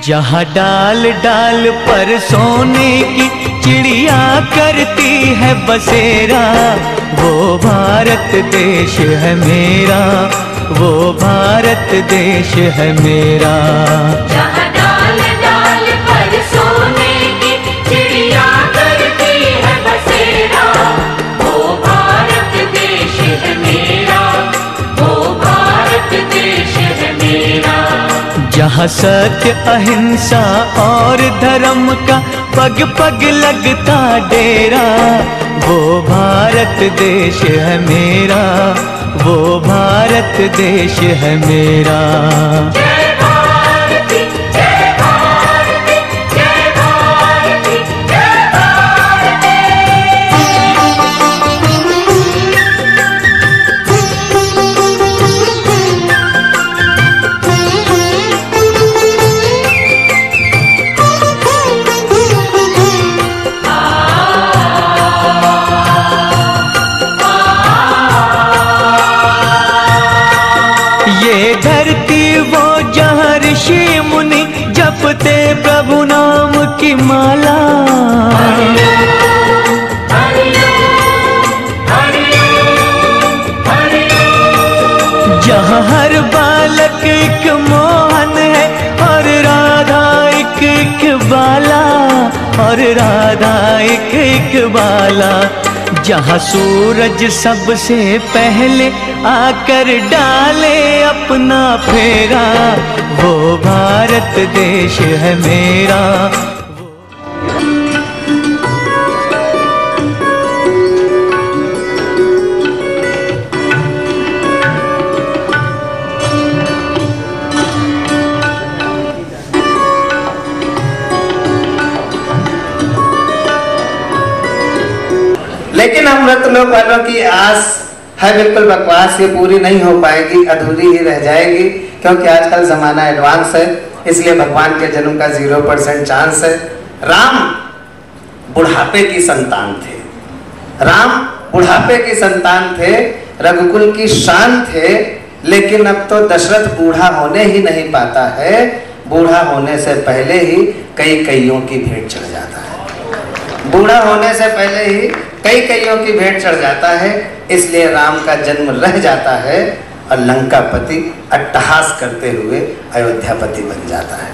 जहाँ डाल डाल पर सोने की चिड़िया करती है बसेरा, वो भारत देश है मेरा, वो भारत देश है मेरा। जहाँ डाल डाल पर सोने की चिड़िया करती है बसेरा, वो भारत देश है मेरा, वो भारत देश है मेरा। जहाँ सत्य अहिंसा और धर्म का पग पग लगता डेरा, वो भारत देश है मेरा, वो भारत देश है मेरा। जय भारती जय भारती जय भारती जय भारती। ये धरती वो जहाँ ऋषि मुनि जपते प्रभु नाम की माला, जहाँ हर बालक एक मोहन है और राधा एक एक बाला, और राधा एक एक बाला। जहाँ सूरज सबसे पहले आकर डाले अपना फेरा, वो भारत देश है मेरा। लेकिन हम व्रत लोग वालों की आस है बिल्कुल बकवास, ये पूरी नहीं हो पाएगी, अधूरी ही रह जाएगी, क्योंकि आजकल जमाना एडवांस है, इसलिए भगवान के जन्म का 0% चांस है। राम बुढ़ापे की संतान थे, राम बुढ़ापे की संतान थे, रघुकुल की शान थे, लेकिन अब तो दशरथ बूढ़ा होने ही नहीं पाता है, बूढ़ा होने से पहले ही कई कईयों की भेंट चढ़ जाता है, बूढ़ा होने से पहले ही कई कईयों की भेंट चढ़ जाता है, इसलिए राम का जन्म रह जाता है और लंकापति अट्टहास करते हुए अयोध्यापति बन जाता है।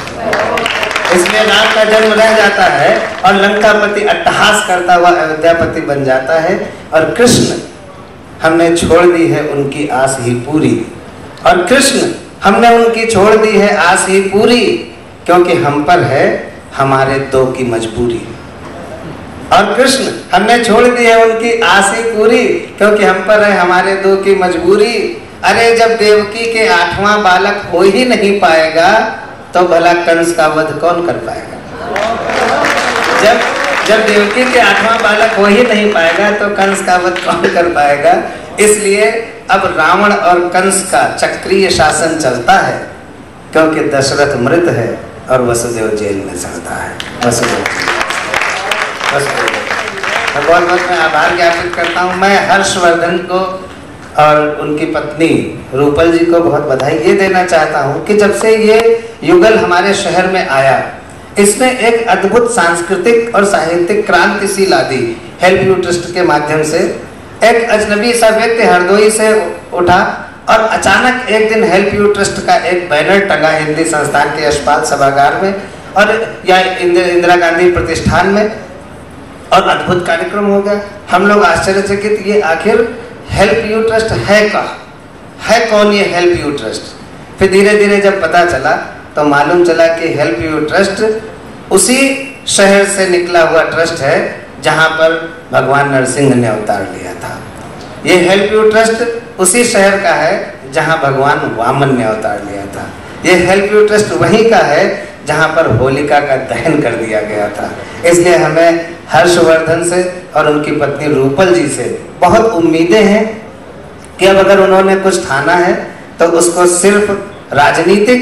इसलिए राम का जन्म रह जाता है और लंकापति अट्टहास करता हुआ अयोध्यापति बन जाता है। और कृष्ण हमने छोड़ दी है उनकी आस ही पूरी, और कृष्ण हमने उनकी छोड़ दी है आस ही पूरी, क्योंकि हम पर है हमारे दो की मजबूरी। और कृष्ण हमने छोड़ दी है उनकी आस ही पूरी, क्योंकि हम पर है हमारे दो की मजबूरी। अरे जब देवकी के 8वां बालक हो ही नहीं पाएगा, तो भला कंस का वध कौन कर पाएगा? जब देवकी के 8वां बालक हो ही नहीं पाएगा, तो कंस का वध कौन कर पाएगा? इसलिए अब रावण और कंस का चक्रीय शासन चलता है, क्योंकि दशरथ मृत है और वसुदेव जेल में सड़ता है। वसुदेव बहुत बहुत मैं आभार ज्ञापित करता हूँ। मैं हर्षवर्धन को और उनकी पत्नी रूपल जी को बहुत बधाई ये देना चाहता हूँ कि जब से ये युगल हमारे शहर में आया, इसने एक अद्भुत सांस्कृतिक और साहित्यिक क्रांति सी ला दी। हेल्प यू ट्रस्ट के माध्यम से एक अजनबी सा व्यक्ति हरदोई से उठा और अचानक एक दिन हेल्प यू ट्रस्ट का एक बैनर टंगा हिंदी संस्थान के यशपाल सभागार में और या इंदिरा गांधी प्रतिष्ठान में, और अद्भुत कार्यक्रम हो गया। हम लोग आश्चर्यचकित, ये आखिर हेल्प यू ट्रस्ट है का है कौन ये हेल्प यू ट्रस्ट? फिर धीरे धीरे जब पता चला तो मालूम चला कि हेल्प यू ट्रस्ट उसी शहर से निकला हुआ ट्रस्ट है जहां पर भगवान नरसिंह ने अवतार लिया था। ये हेल्प यू ट्रस्ट उसी शहर का है जहां भगवान वामन ने अवतार लिया था। ये हेल्प यू ट्रस्ट वहीं का है जहां पर होलिका का दहन कर दिया गया था। इसलिए हमें हर्षवर्धन से और उनकी पत्नी रूपल जी से बहुत उम्मीदें हैं कि अब अगर उन्होंने कुछ ठाना है तो उसको सिर्फ राजनीतिक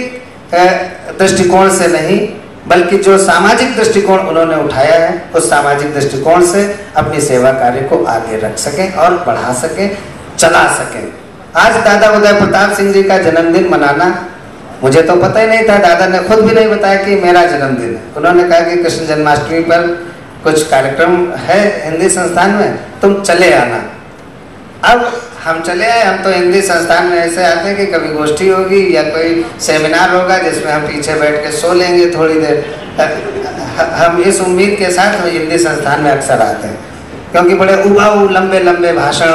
दृष्टिकोण से नहीं, बल्कि जो सामाजिक दृष्टिकोण उन्होंने उठाया है उस सामाजिक दृष्टिकोण से अपनी सेवा कार्य को आगे रख सकें और बढ़ा सकें, चला सकें। आज दादा उदय प्रताप सिंह जी का जन्मदिन मनाना मुझे तो पता ही नहीं था, दादा ने खुद भी नहीं बताया कि मेरा जन्मदिन है। उन्होंने कहा कि कृष्ण जन्माष्टमी पर कुछ कार्यक्रम है हिंदी संस्थान में, तुम चले आना। अब हम चले आए। हम तो हिंदी संस्थान में ऐसे आते हैं कि कभी गोष्ठी होगी या कोई सेमिनार होगा जिसमें हम पीछे बैठ के सो लेंगे थोड़ी देर। हम इस उम्मीद के साथ हिंदी संस्थान में अक्सर आते हैं, क्योंकि बड़े उबाऊ लंबे लंबे भाषण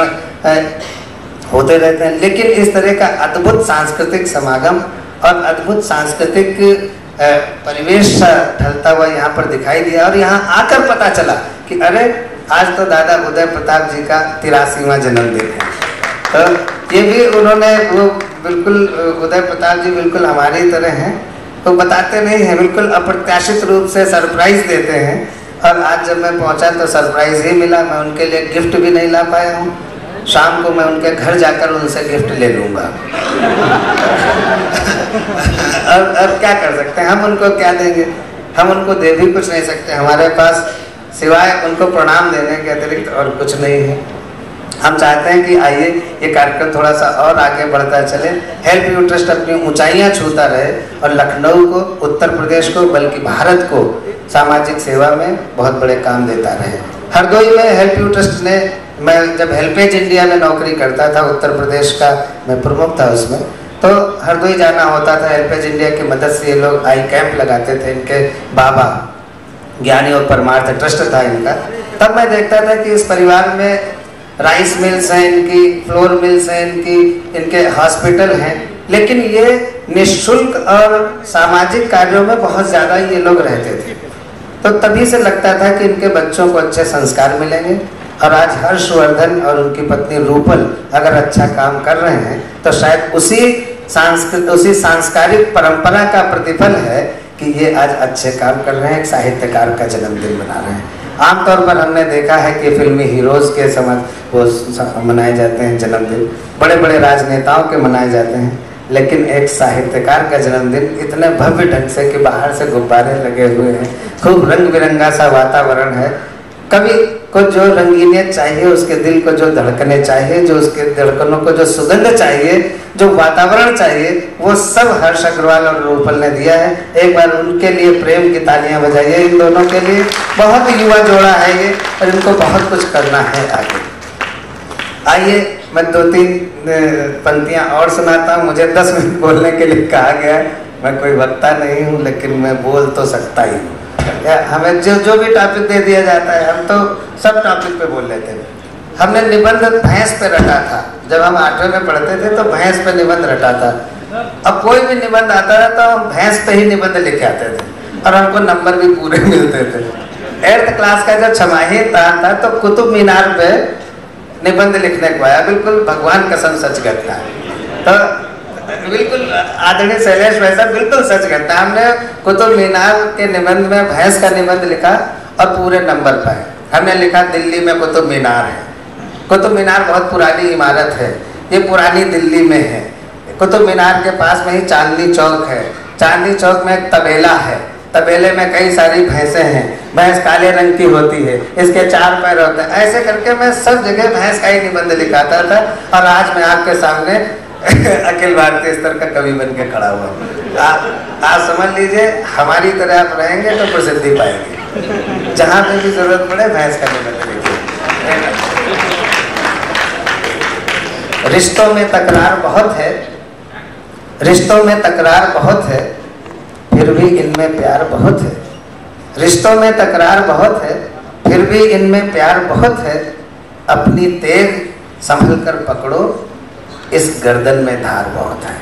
होते रहते हैं। लेकिन इस तरह का अद्भुत सांस्कृतिक समागम और अद्भुत सांस्कृतिक परिवेश ढलता हुआ यहाँ पर दिखाई दिया, और यहाँ आकर पता चला कि अरे आज तो दादा उदय प्रताप जी का 83वां जन्मदिन है। तो ये भी उन्होंने वो बिल्कुल उदय प्रताप जी बिल्कुल हमारी तरह हैं, तो बताते नहीं हैं, बिल्कुल अप्रत्याशित रूप से सरप्राइज देते हैं। और आज जब मैं पहुंचा तो सरप्राइज ही मिला। मैं उनके लिए गिफ्ट भी नहीं ला पाया हूँ। शाम को मैं उनके घर जाकर उनसे गिफ्ट ले लूँगा। और क्या कर सकते हैं, हम उनको क्या देंगे? हम उनको दे भी कुछ नहीं सकते। हमारे पास सिवाय उनको प्रणाम देने के अतिरिक्त और कुछ नहीं है। हम चाहते हैं कि आइए ये कार्यक्रम थोड़ा सा और आगे बढ़ता चले, हेल्प यू ट्रस्ट अपनी ऊंचाइयां छूता रहे और लखनऊ को, उत्तर प्रदेश को, बल्कि भारत को सामाजिक सेवा में बहुत बड़े काम देता रहे। हरदोई में हेल्प यू ट्रस्ट ने, मैं जब हेल्पेज इंडिया में नौकरी करता था, उत्तर प्रदेश का मैं प्रमुख था उसमें, तो हरदोई जाना होता था। हेल्पेज इंडिया की मदद से ये लोग आई कैंप लगाते थे। इनके बाबा ज्ञानी और परमार्थ ट्रस्ट था इनका। तब मैं देखता था कि इस परिवार में राइस मिल्स हैं, इनकी फ्लोर मिल्स हैं, इनके हॉस्पिटल हैं, लेकिन ये निःशुल्क और सामाजिक कार्यों में बहुत ज़्यादा ये लोग रहते थे। तो तभी से लगता था कि इनके बच्चों को अच्छे संस्कार मिलेंगे। और आज हर्षवर्धन और उनकी पत्नी रूपल अगर अच्छा काम कर रहे हैं तो शायद उसी सांस्कारिक परंपरा का प्रतिफल है कि ये आज अच्छे काम कर रहे हैं, एक साहित्यकार का जन्मदिन मना रहे हैं। आमतौर पर हमने देखा है कि फिल्मी हीरोज के समझ वो मनाए जाते हैं जन्मदिन, बड़े बड़े राजनेताओं के मनाए जाते हैं, लेकिन एक साहित्यकार का जन्मदिन इतने भव्य ढंग से कि बाहर से गुब्बारे लगे हुए हैं, खूब रंग बिरंगा सा वातावरण है। कवि को जो रंगीनियत चाहिए, उसके दिल को जो धड़कने चाहिए, जो उसके धड़कनों को जो सुगंध चाहिए, जो वातावरण चाहिए, वो सब हर्ष अग्रवाल और रूपल ने दिया है। एक बार उनके लिए प्रेम की तालियां बजाइए। इन दोनों के लिए बहुत युवा जोड़ा है ये, और इनको बहुत कुछ करना है आगे। आइए मैं 2-3 पंक्तियां और सुनाता हूँ। मुझे 10 मिनट बोलने के लिए कहा गया है। मैं कोई वक्ता नहीं हूँ, लेकिन मैं बोल तो सकता ही हूँ। हमें जो भी टॉपिक दे दिया जाता है, हम तो सब टॉपिक पे बोल लेते हैं। हमने निबंध भैंस पे रटा था। जब हम 8वीं में पढ़ते थे तो भैंस पे निबंध रटा था। अब कोई भी निबंध आता था तो हम भैंस पे ही निबंध लिखे आते थे, और हमको नंबर भी पूरे मिलते थे। 8th क्लास का जब छमाही था तो कुतुब मीनार पे निबंध लिखने को आया। बिल्कुल भगवान कसम सच करता है। तो बिल्कुल आदरणीय शैलेश भाई साहब बिल्कुल सच करता है। हमने कुतुब मीनार के निबंध में भैंस का निबंध लिखा और पूरे नंबर पाए। हमने लिखा दिल्ली में कुतुब मीनार है। कुतुब मीनार बहुत पुरानी इमारत है, ये पुरानी दिल्ली में है। कुतुब मीनार के पास में ही चांदनी चौक है। चांदनी चौक में एक तबेला है, तबेले में कई सारी भैंसें हैं। भैंस काले रंग की होती है, इसके 4 पैर होते हैं। ऐसे करके मैं सब जगह भैंस का ही निबंध लिखाता था, और आज मैं आपके सामने अखिल भारतीय स्तर का कवि बन के खड़ा हुआ। आप समझ लीजिए, हमारी तरह आप रहेंगे तो प्रसिद्धि पाएंगे। जहाँ पे भी जरूरत पड़े भैंस का निबंध लिखिए। रिश्तों में तकरार बहुत है, रिश्तों में तकरार बहुत है, फिर भी इनमें प्यार बहुत है। रिश्तों में तकरार बहुत है, फिर भी इनमें प्यार बहुत है। अपनी तेग संभल कर पकड़ो, इस गर्दन में धार बहुत है।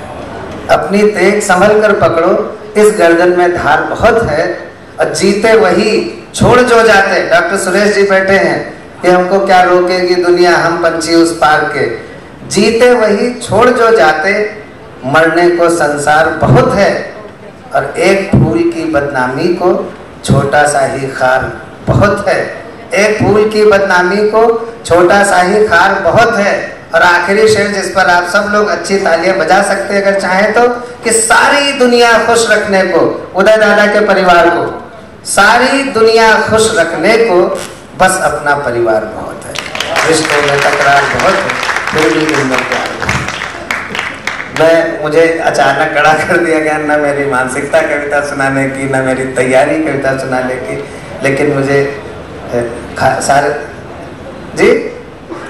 अपनी तेग संभल कर पकड़ो, इस गर्दन में धार बहुत है। और जीते वही छोड़ जो जाते। डॉक्टर सुरेश जी बैठे हैं कि हमको क्या रोकेगी दुनिया, हम पंछी उस पार के। जीते वही छोड़ जो जाते, मरने को संसार बहुत है। और एक फूल की बदनामी को छोटा सा ही खार बहुत है। एक फूल की बदनामी को छोटा सा ही खार बहुत है। और आखिरी शेर जिस पर आप सब लोग अच्छी तालियां बजा सकते हैं अगर चाहें तो, कि सारी दुनिया खुश रखने को, उदय दादा के परिवार को, सारी दुनिया खुश रखने को बस अपना परिवार बहुत है। रिश्तों में तकरार बहुत है, फिर भी इनमें प्यार। मुझे अचानक खड़ा कर दिया गया, ना मेरी मानसिकता कविता सुनाने की, ना मेरी तैयारी कविता सुनाने की, लेकिन मुझे सारे जी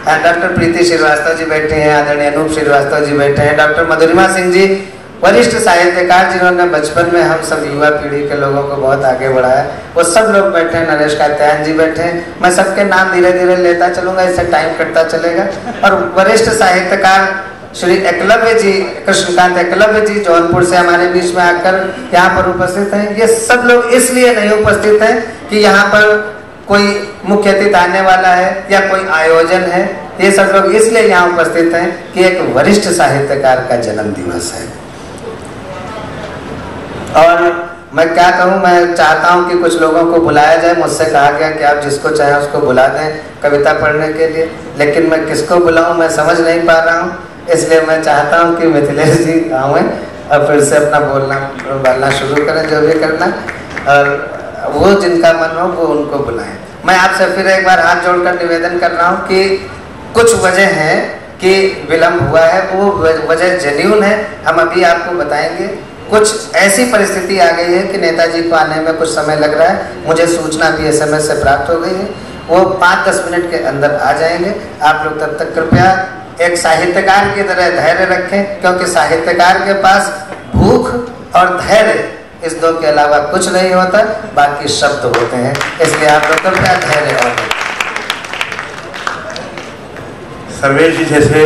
डॉक्टर प्रीति श्रीवास्तव जी बैठे हैं, आदरणीय अनूप श्रीवास्तव जी बैठे हैं, डॉक्टर मधुरिमा सिंह जी वरिष्ठ साहित्यकार जिन्होंने बचपन में हम सब युवा पीढ़ी के लोगों को बहुत आगे बढ़ाया, वो सब लोग बैठे हैं, नरेश कात्यायन जी बैठे हैं। मैं सबके नाम धीरे धीरे लेता चलूंगा, इससे टाइम कटता चलेगा। और वरिष्ठ साहित्यकार श्री एकलव्य जी, कृष्णकांत एकलव्य जी जौनपुर से हमारे बीच में आकर यहाँ पर उपस्थित हैं। ये सब लोग इसलिए नहीं उपस्थित हैं कि यहाँ पर कोई मुख्य अतिथि आने वाला है या कोई आयोजन है, ये सब लोग इसलिए यहाँ उपस्थित हैं कि एक वरिष्ठ साहित्यकार का जन्म दिवस है। और मैं क्या कहूँ, मैं चाहता हूँ कि कुछ लोगों को बुलाया जाए। मुझसे कहा गया कि आप जिसको चाहें उसको बुला दें कविता पढ़ने के लिए, लेकिन मैं किसको बुलाऊँ मैं समझ नहीं पा रहा हूँ। इसलिए मैं चाहता हूँ कि मिथिलेश जी आएँ और फिर से अपना बोलना शुरू करें, जो भी करना, और वो जिनका मन हो वो उनको बुलाएं। मैं आपसे फिर एक बार हाथ जोड़कर निवेदन कर रहा हूँ कि कुछ वजह है कि विलम्ब हुआ है, वो वजह जेन्युइन है, हम अभी आपको बताएंगे। कुछ ऐसी परिस्थिति आ गई है कि नेताजी को आने में कुछ समय लग रहा है, मुझे सूचना भी SMS से प्राप्त हो गई है, वो 5-10 मिनट के अंदर आ जाएंगे। आप लोग तब तक कृपया एक साहित्यकार की तरह धैर्य रखें, क्योंकि साहित्यकार के पास भूख और धैर्य इस दो के अलावा कुछ नहीं होता, बाकी शब्द होते हैं। इसलिए आप लोग कृपया धैर्य और सर्वेश जी जैसे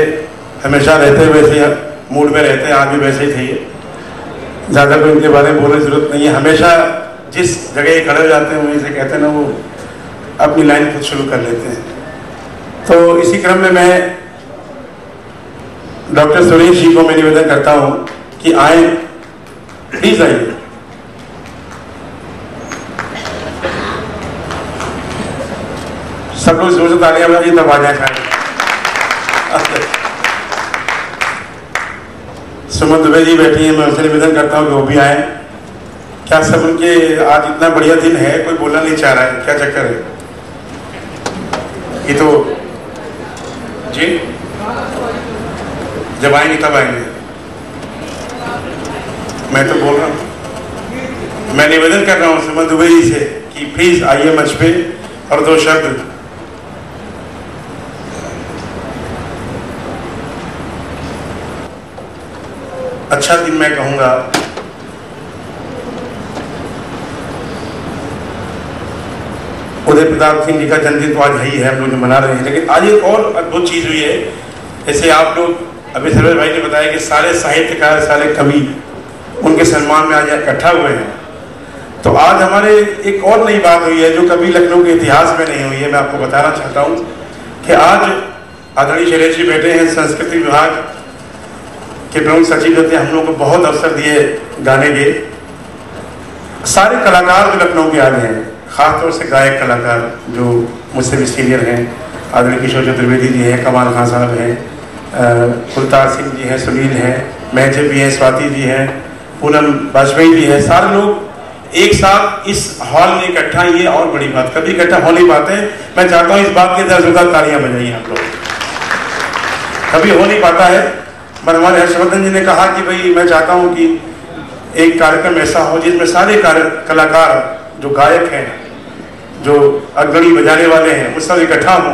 हमेशा रहते वैसे मूड में रहते हैं, आज भी वैसे ही थे। ज़्यादा कोई इनके बारे में बोलने की जरूरत नहीं है। हमेशा जिस जगह खड़े हो जाते हैं वहीं से कहते हैं ना, वो अपनी लाइन खुद शुरू कर लेते हैं। तो इसी क्रम में मैं डॉक्टर सुरेश जी को मैं निवेदन करता हूँ कि आए, प्लीज आइए। सब लोग जोर से तालियां बजाइए तब आ जाए। सुमन दुबे जी बैठी हैं, मैं उनसे निवेदन करता हूँ कि वो भी आए। क्या सब उनके आज इतना बढ़िया दिन है, कोई बोलना नहीं चाह रहा है, क्या चक्कर है? ये तो जी जब आएंगे तब आएंगे, मैं तो बोल रहा हूँ। मैं निवेदन कर रहा हूँ सुमन दुबे जी से कि प्लीज आइए मंच पे और 2 शब्द। अच्छा दिन मैं कहूंगा। उदय प्रताप सिंह जी का जन्मदिन तो आज ही है, हम लोग मना रहे हैं, लेकिन आज एक और अद्भुत चीज हुई है। जैसे आप लोग अभी सर्वेश भाई ने बताया कि सारे साहित्यकार, सारे कवि उनके सम्मान में आज इकट्ठा हुए हैं। तो आज हमारे एक और नई बात हुई है जो कभी लखनऊ के इतिहास में नहीं हुई है। मैं आपको बताना चाहता हूँ कि आज आदरणीय शैलेश जी बैठे हैं, संस्कृति विभाग के प्रमुख सचिव होते, हम लोग को बहुत अवसर दिए गाने के। सारे कलाकार जो लखनऊ के आ गए हैं, खासतौर से गायक कलाकार जो मुझसे भी सीनियर हैं, आदरणीय किशोर चतुर्वेदी जी हैं, कमाल खान साहब हैं, कुलतार सिंह जी हैं, सुनील हैं, महजिब भी हैं, स्वाति जी हैं, पूनम वाजपेयी जी हैं। सारे लोग एक साथ इस हॉल में इकट्ठा, ये और बड़ी बात, कभी इकट्ठा हो नहीं पाते। मैं चाहता हूँ इस बात के दर्जों तालियां बजाइए आप लोग, कभी हो नहीं पाता है। पर हमारे हर्षवर्धन जी ने कहा कि भाई मैं चाहता हूं कि एक कार्यक्रम ऐसा हो जिसमें सारे कलाकार जो गायक हैं, जो अग्रणी बजाने वाले हैं, वो सब इकट्ठा हों।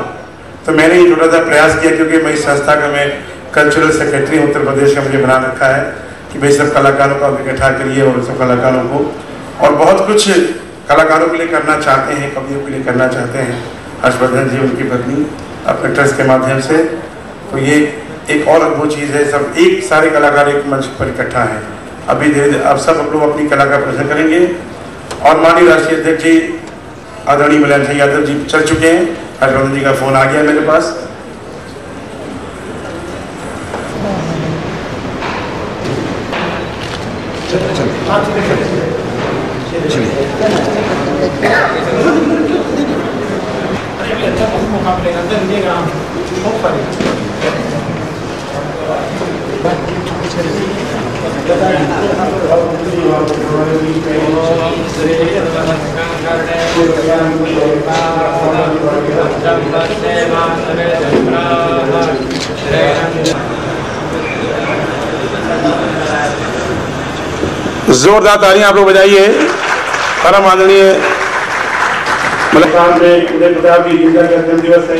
तो मैंने ये छोटा सा प्रयास किया, क्योंकि मैं इस संस्था का मैं कल्चरल सेक्रेटरी उत्तर प्रदेश का मुझे बना रखा है कि भाई सब कलाकारों को आप इकट्ठा करिए और सब कलाकारों को, और बहुत कुछ कलाकारों के लिए करना चाहते हैं, कवियों के लिए करना चाहते हैं हर्षवर्धन जी, उनकी पत्नी, अपने ट्रस्ट के माध्यम से। तो ये एक और अद्भुत चीज़ है, सब एक सारे कलाकार एक मंच पर इकट्ठा हैं। अभी धीरे अब सब लोग अपनी कला का प्रदर्शन करेंगे। और माननीय राष्ट्रीय अध्यक्ष जी आदरणीय मुलायम सिंह यादव जी चल चुके हैं। हर्षवर्धन जी का फोन आ गया मेरे पास। जोरदार तालियां आप लोग बजाइए। परम आदरणीय मलकान में उदय प्रताप जी जिनका जन्म दिवस है।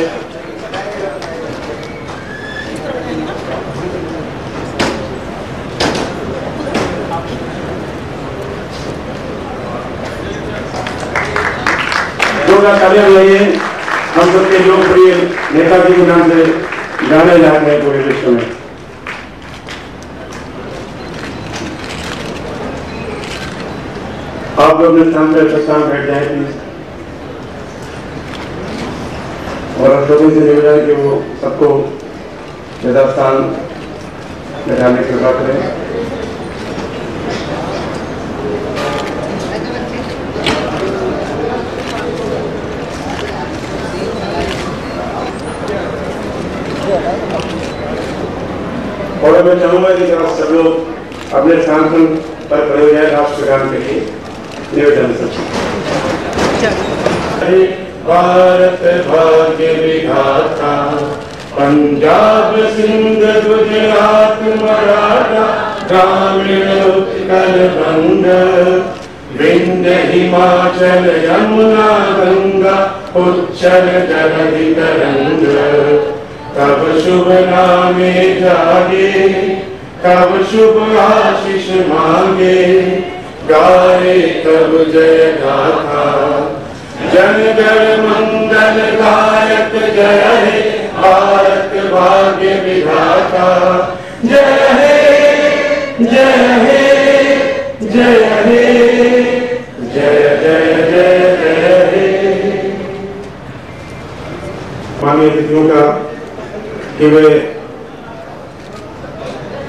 जोरदार तालियां बजाइए। हम सबके लोकप्रिय नेताजी के नाम से जाने जाते हैं पूरे विश्व में। आप लोग अपने स्थान पर चट्टान बैठ जाए प्लीज, और आप लोगों से निवेदन कि वो सबको यथास्थान बैठाने की बात करें। और मैं चाहूंगा कि जब सब लोग अपने स्थान पर खड़े हो जाए राष्ट्रगान के लिए निवेदन से। भारत भाग्य विधाता, पंजाब सिंध गुजरात मराठा, ग्रामीण उत्कल बंग, विंध्य हिमाचल यमुना गंगा, उच्चल जगति तरंग, कब शुभ नामे जागे, कब शुभ आशीष मांगे, गाए कब जय गाथा, जन गण मंगल गायक जय हे, भारत भाग्य विधाता, जय हे जय हे जय हे जय जय जय जय हे। माननीय अतिथियों का कि वे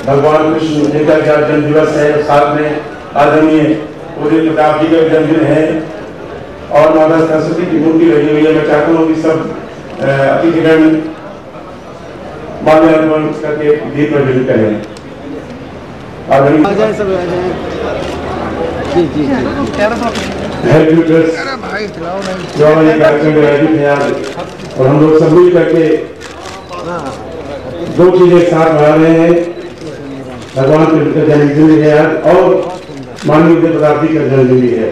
भगवान कृष्ण जिनका जन्म दिवस है, साथ में आदरणीय उदय प्रताप जी का जन्मदिन है और माता सरस्वती की मूर्ति लगी हुई है। मैं चाहता हूँ कि सब अतिथिगण माल्यार्पण करके दीप प्रज्वलित करें। आदरणीय जो हमारे कार्यक्रम में आयोजित है आज, और हम लोग सब मिल करके दो चीजें साथ बढ़ा रहे हैं। भगवान कृष्ण का जन्मदिन भी है आज और माननीय उदय प्रताप जी का जन्मदिन भी है।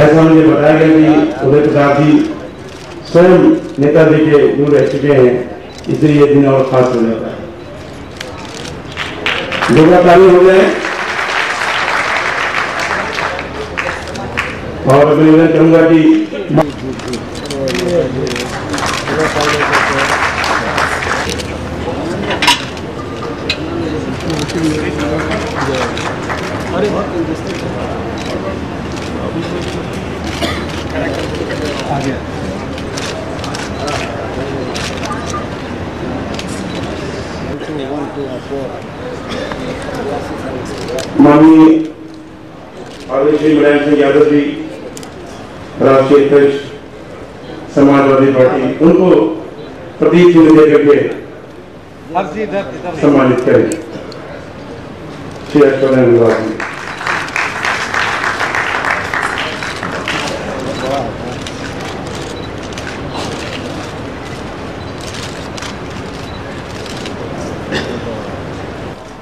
ऐसा मुझे बताया गया कि उदय प्रताप जी स्वयं नेताजी के दूर रह चुके हैं, इसलिए ये दिन और खास हो जाता है। ताली हो जाए और मैं निवेदन करूंगा कि माननीय श्री मुलायम सिंह यादव जी, राष्ट्रीय अध्यक्ष समाजवादी पार्टी, उनको प्रतीक चिन्ह देकर के सम्मानित करें। श्री अशोक विभाग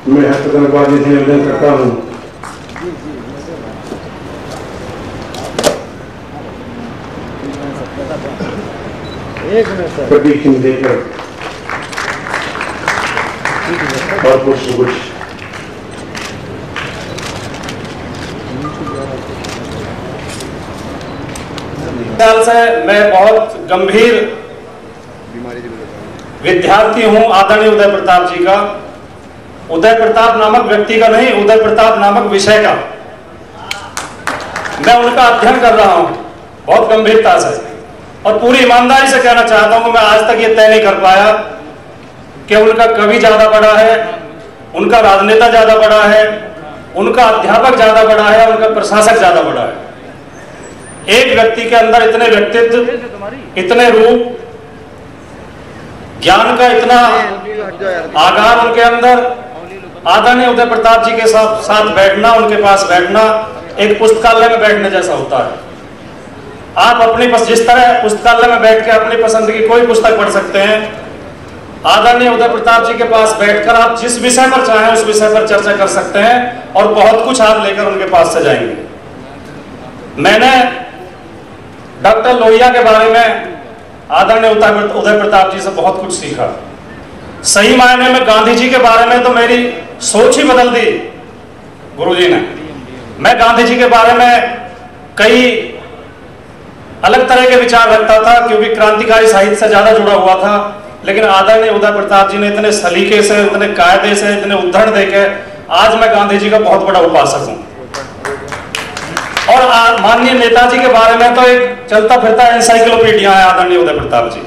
मैं हस्तकलाबाजी से निवेदन करता हूँ प्रतीक चिन्ह देकर और पुष्प गुच्छ। साल से मैं बहुत गंभीर विद्यार्थी हूं आदरणीय उदय प्रताप जी का। उदय प्रताप नामक व्यक्ति का नहीं, उदय प्रताप नामक विषय का मैं उनका अध्ययन कर रहा हूं बहुत गंभीरता से, और पूरी ईमानदारी से कहना चाहता हूं कि मैं आज तक ये तय नहीं कर पाया कि उनका कवि ज्यादा बड़ा है, उनका राजनेता ज्यादा बड़ा है, उनका अध्यापक ज्यादा बड़ा है, उनका प्रशासक ज्यादा बड़ा है। एक व्यक्ति के अंदर इतने व्यक्तित्व, इतने रूप, ज्ञान का इतना आगार उनके अंदर। आदरणीय उदय प्रताप जी के साथ बैठना, उनके पास बैठना एक पुस्तकालय में बैठने जैसा होता है। आप अपनी जिस तरह पुस्तकालय में बैठ के अपनी पसंद की कोई पुस्तक पढ़ सकते हैं, आदरणीय उदय प्रताप जी के पास बैठकर आप जिस विषय पर चाहें उस विषय पर चर्चा कर सकते हैं और बहुत कुछ आप लेकर उनके पास से जाएंगे। मैंने डॉक्टर लोहिया के बारे में आदरणीय उदय प्रताप जी से बहुत कुछ सीखा। सही मायने में गांधी जी के बारे में तो मेरी सोच ही बदल दी गुरुजी ने। मैं गांधी जी के बारे में कई अलग तरह के विचार रखता था क्योंकि क्रांतिकारी साहित्य से ज्यादा जुड़ा हुआ था, लेकिन आदरणीय उदय प्रताप जी ने इतने सलीके से, इतने कायदे से, इतने उद्धरण देके आज मैं गांधी जी का बहुत बड़ा उपासक हूं। और माननीय नेताजी के बारे में तो एक चलता फिरता एनसाइक्लोपीडिया है आदरणीय उदय प्रताप जी।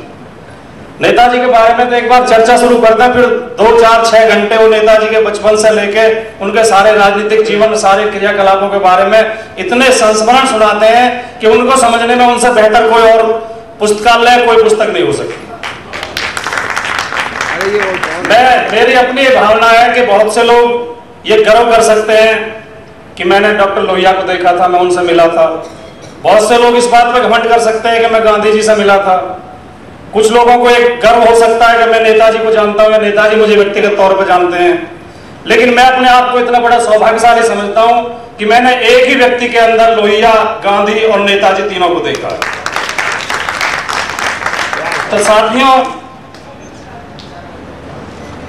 नेताजी के बारे में तो एक बार चर्चा शुरू करते हैं, फिर 2, 4, 6 घंटे वो नेताजी के बचपन से लेके उनके सारे राजनीतिक जीवन, सारे क्रियाकलापों के बारे में इतने संस्मरण सुनाते हैं कि उनको समझने में उनसे बेहतर कोई और पुस्तकालय, कोई पुस्तक नहीं हो सकती। मेरी अपनी भावना है कि बहुत से लोग ये गर्व कर सकते हैं कि मैंने डॉक्टर लोहिया को देखा था, मैं उनसे मिला था। बहुत से लोग इस बात पर घमंड कर सकते हैं कि मैं गांधी जी से मिला था। कुछ लोगों को एक गर्व हो सकता है कि मैं नेताजी को जानता हूं, नेताजी मुझे व्यक्तिगत तौर पर जानते हैं। लेकिन मैं अपने आप को इतना बड़ा सौभाग्यशाली समझता हूं कि मैंने एक ही व्यक्ति के अंदर लोहिया, गांधी और नेताजी तीनों को देखा। तो साथियों,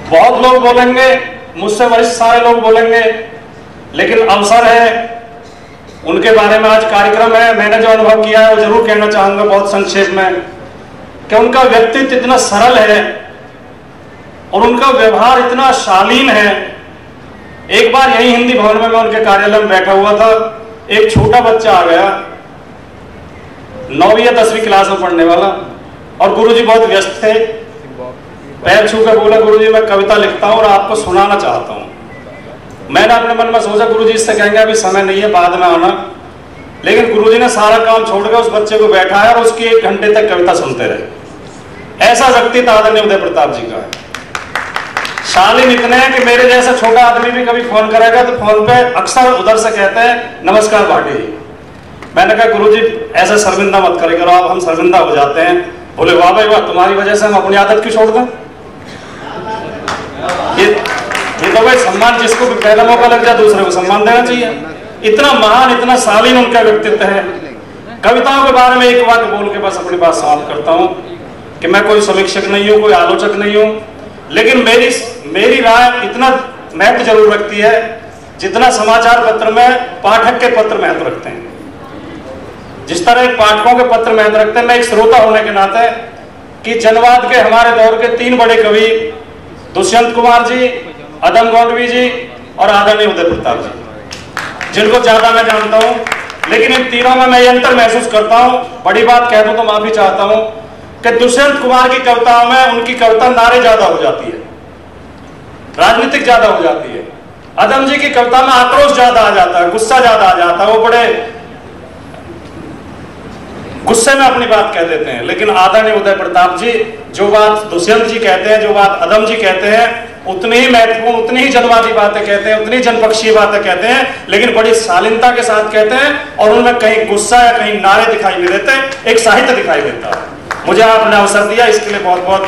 बहुत लोग बोलेंगे, मुझसे वरिष्ठ सारे लोग बोलेंगे, लेकिन अवसर है, उनके बारे में आज कार्यक्रम है। मैंने जो अनुभव किया है वो जरूर कहना चाहूंगा बहुत संक्षेप में कि उनका व्यक्तित्व इतना सरल है और उनका व्यवहार इतना शालीन है। एक बार यही हिंदी भवन में मैं उनके कार्यालय में बैठा हुआ था, एक छोटा बच्चा आ गया, 9वीं या 10वीं क्लास में पढ़ने वाला, और गुरुजी बहुत व्यस्त थे। पैर छू कर बोला, गुरुजी मैं कविता लिखता हूं और आपको सुनाना चाहता हूं। मैंने अपने मन में सोचा गुरुजी इससे कहेंगे अभी समय नहीं है, बाद में आना। लेकिन गुरुजी ने सारा काम छोड़कर उस बच्चे को बैठाया और उसकी 1 घंटे तक कविता सुनते रहे। ऐसा व्यक्तित्व आदरणीय उदय प्रताप जी का है। शालीन इतने हैं कि मेरे जैसा छोटा आदमी भी कभी फोन करेगा तो फोन पे अक्सर उधर से कहते हैं नमस्कार भाटी जी। मैंने कहा गुरुजी ऐसा शर्मिंदा मत करे करो आप, हम शर्मिंदा हो जाते हैं। बोले वाह भाई वाह, तुम्हारी वजह से हम अपनी आदत क्यों छोड़ दें। ये तो भाई सम्मान, जिसको भी पहला मौका लग जाए दूसरे को सम्मान देना चाहिए। इतना महान, इतना शालीन उनका व्यक्तित्व है। कविताओं के बारे में एक बात बोल के बस अपनी बात समाप्त करता हूं कि मैं कोई समीक्षक नहीं हूं, कोई आलोचक नहीं हूं, लेकिन मेरी राय इतना महत्व जरूर रखती है जितना समाचार पत्र में पाठक के पत्र महत्व रखते हैं। जिस तरह एक पाठकों के पत्र महत्व रखते हैं, मैं एक श्रोता होने के नाते कि जनवाद के हमारे दौर के 3 बड़े कवि दुष्यंत कुमार जी, अदम गोंडवी जी और आदरणीय उदय प्रताप जी, जिनको ज्यादा मैं जानता हूं, लेकिन इन तीनों में मैं ये अंतर महसूस करता हूं। बड़ी बात कह दूं तो माफी चाहता हूं कि दुष्यंत कुमार की कविताओं में उनकी कविता नारे ज्यादा हो जाती है, राजनीतिक ज्यादा हो जाती है। अदम जी की कविता में आक्रोश ज्यादा आ जाता है, गुस्सा ज्यादा आ जाता है, वो बड़े गुस्से में अपनी बात कह देते हैं। लेकिन आदरणीय उदय प्रताप जी जो बात दुष्यंत जी कहते हैं, जो बात अदम जी कहते हैं, उतनी ही महत्वपूर्ण, उतनी ही जनवादी बातें कहते हैं, उतनी जनपक्षीय बातें कहते हैं, लेकिन बड़ी शालीनता के साथ कहते हैं और उनमें कहीं गुस्सा या कहीं नारे दिखाई नहीं देते, एक साहित्य दिखाई देता है। मुझे आपने अवसर दिया, इसके लिए बहुत बहुत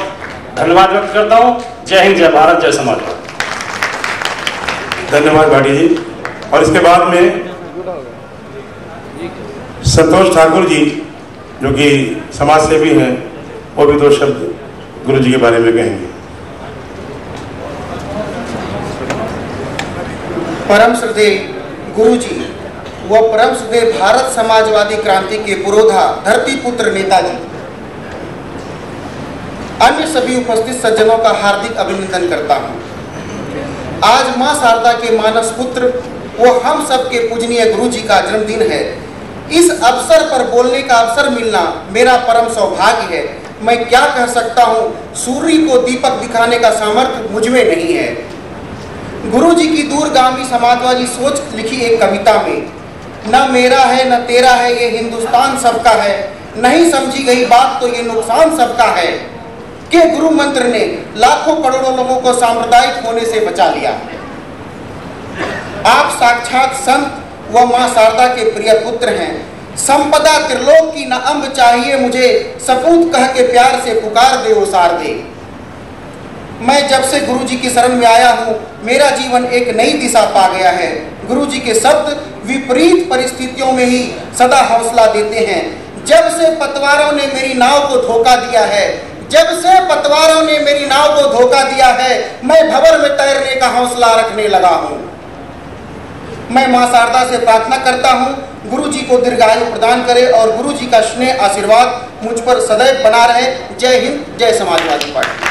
धन्यवाद व्यक्त करता हूं। जय हिंद, जय भारत, जय समाज। धन्यवाद भाटी जी। और इसके बाद में संतोष ठाकुर जी जो कि समाज सेवी हैं, वो भी 2 शब्द गुरु जी के बारे में कहेंगे। परम श्रद्धेय गुरु जी व परम श्रद्धेय भारत समाजवादी क्रांति के पुरोधा धरती पुत्र नेताजी, अन्य सभी उपस्थित सज्जनों का हार्दिक अभिनंदन करता हूं। आज मां शारदा के मानस पुत्र व हम सब के पूजनीय गुरु जी का जन्मदिन है। इस अवसर पर बोलने का अवसर मिलना मेरा परम सौभाग्य है। मैं क्या कह सकता हूँ, सूर्य को दीपक दिखाने का सामर्थ्य मुझमें नहीं है। गुरु जी की दूरगामी समाजवादी सोच लिखी एक कविता में, न मेरा है न तेरा है ये हिंदुस्तान सबका है, नहीं समझी गई बात तो ये नुकसान सबका है, के गुरु मंत्र ने लाखों करोड़ों लोगों को सांप्रदायिक होने से बचा लिया। आप साक्षात संत व मां शारदा के प्रिय पुत्र हैं। संपदा त्रिलोक की न अम्ब चाहिए मुझे, सपूत कह के प्यार से पुकार दे ओ शारदे। मैं जब से गुरु जी की शरण में आया हूँ, मेरा जीवन एक नई दिशा पा गया है। गुरु जी के शब्द विपरीत परिस्थितियों में ही सदा हौसला देते हैं। जब से पतवारों ने मेरी नाव को धोखा दिया है, जब से पतवारों ने मेरी नाव को धोखा दिया है, मैं भंवर में तैरने का हौसला रखने लगा हूँ। मैं मां शारदा से प्रार्थना करता हूँ, गुरु जी को दीर्घायु प्रदान करे और गुरु जी का स्नेह आशीर्वाद मुझ पर सदैव बना रहे। जय हिंद, जय समाजवादी पार्टी।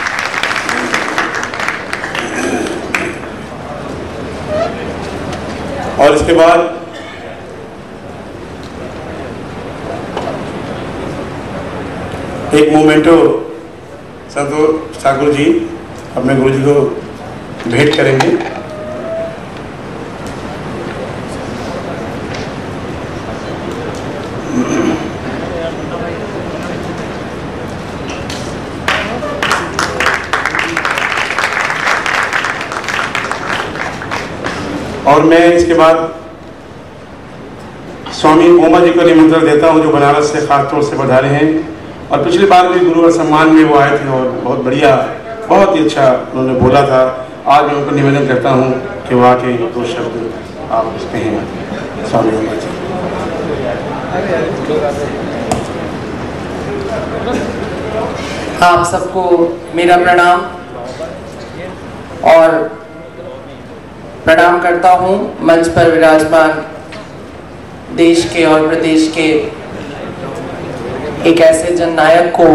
और इसके बाद एक मोमेंटो संतोष ठाकुर जी अपने गुरु जी को भेंट करेंगे। और मैं इसके बाद स्वामी ओमा जी को निमंत्रण देता हूं, जो बनारस से खास तौर से पधारे हैं और पिछली बार भी गुरु और सम्मान में वो आए थे और बहुत बढ़िया, बहुत ही अच्छा उन्होंने बोला था। आज मैं उनको निवेदन करता हूं कि वो आके दो शब्द आप उसके हैं। स्वामी ओमा जी। आप सबको मेरा प्रणाम और प्रणाम करता हूँ मंच पर विराजमान देश के और प्रदेश के एक ऐसे जननायक को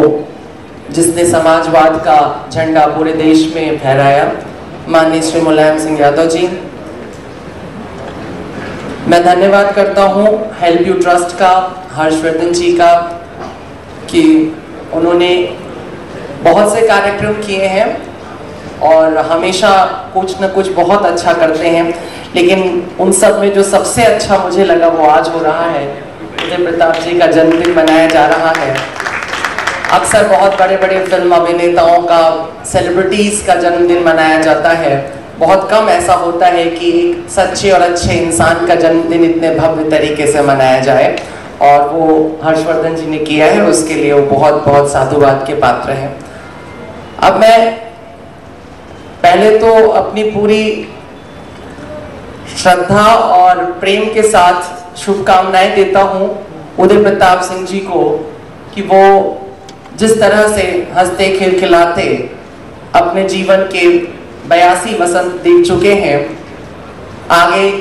जिसने समाजवाद का झंडा पूरे देश में फहराया, माननीय श्री मुलायम सिंह यादव जी। मैं धन्यवाद करता हूँ हेल्प यू ट्रस्ट का, हर्षवर्धन जी का, कि उन्होंने बहुत से कार्यक्रम किए हैं और हमेशा कुछ न कुछ बहुत अच्छा करते हैं, लेकिन उन सब में जो सबसे अच्छा मुझे लगा वो आज हो रहा है। उदय प्रताप जी का जन्मदिन मनाया जा रहा है। अक्सर बहुत बड़े बड़े फिल्म अभिनेताओं का, सेलिब्रिटीज का जन्मदिन मनाया जाता है, बहुत कम ऐसा होता है कि एक सच्चे और अच्छे इंसान का जन्मदिन इतने भव्य तरीके से मनाया जाए, और वो हर्षवर्धन जी ने किया है, उसके लिए वो बहुत बहुत साधुवाद के पात्र हैं। अब मैं पहले तो अपनी पूरी श्रद्धा और प्रेम के साथ शुभकामनाएं देता हूं उदय प्रताप सिंह जी को कि वो जिस तरह से हंसते खिलखिलाते अपने जीवन के 82 वसंत देख चुके हैं, आगे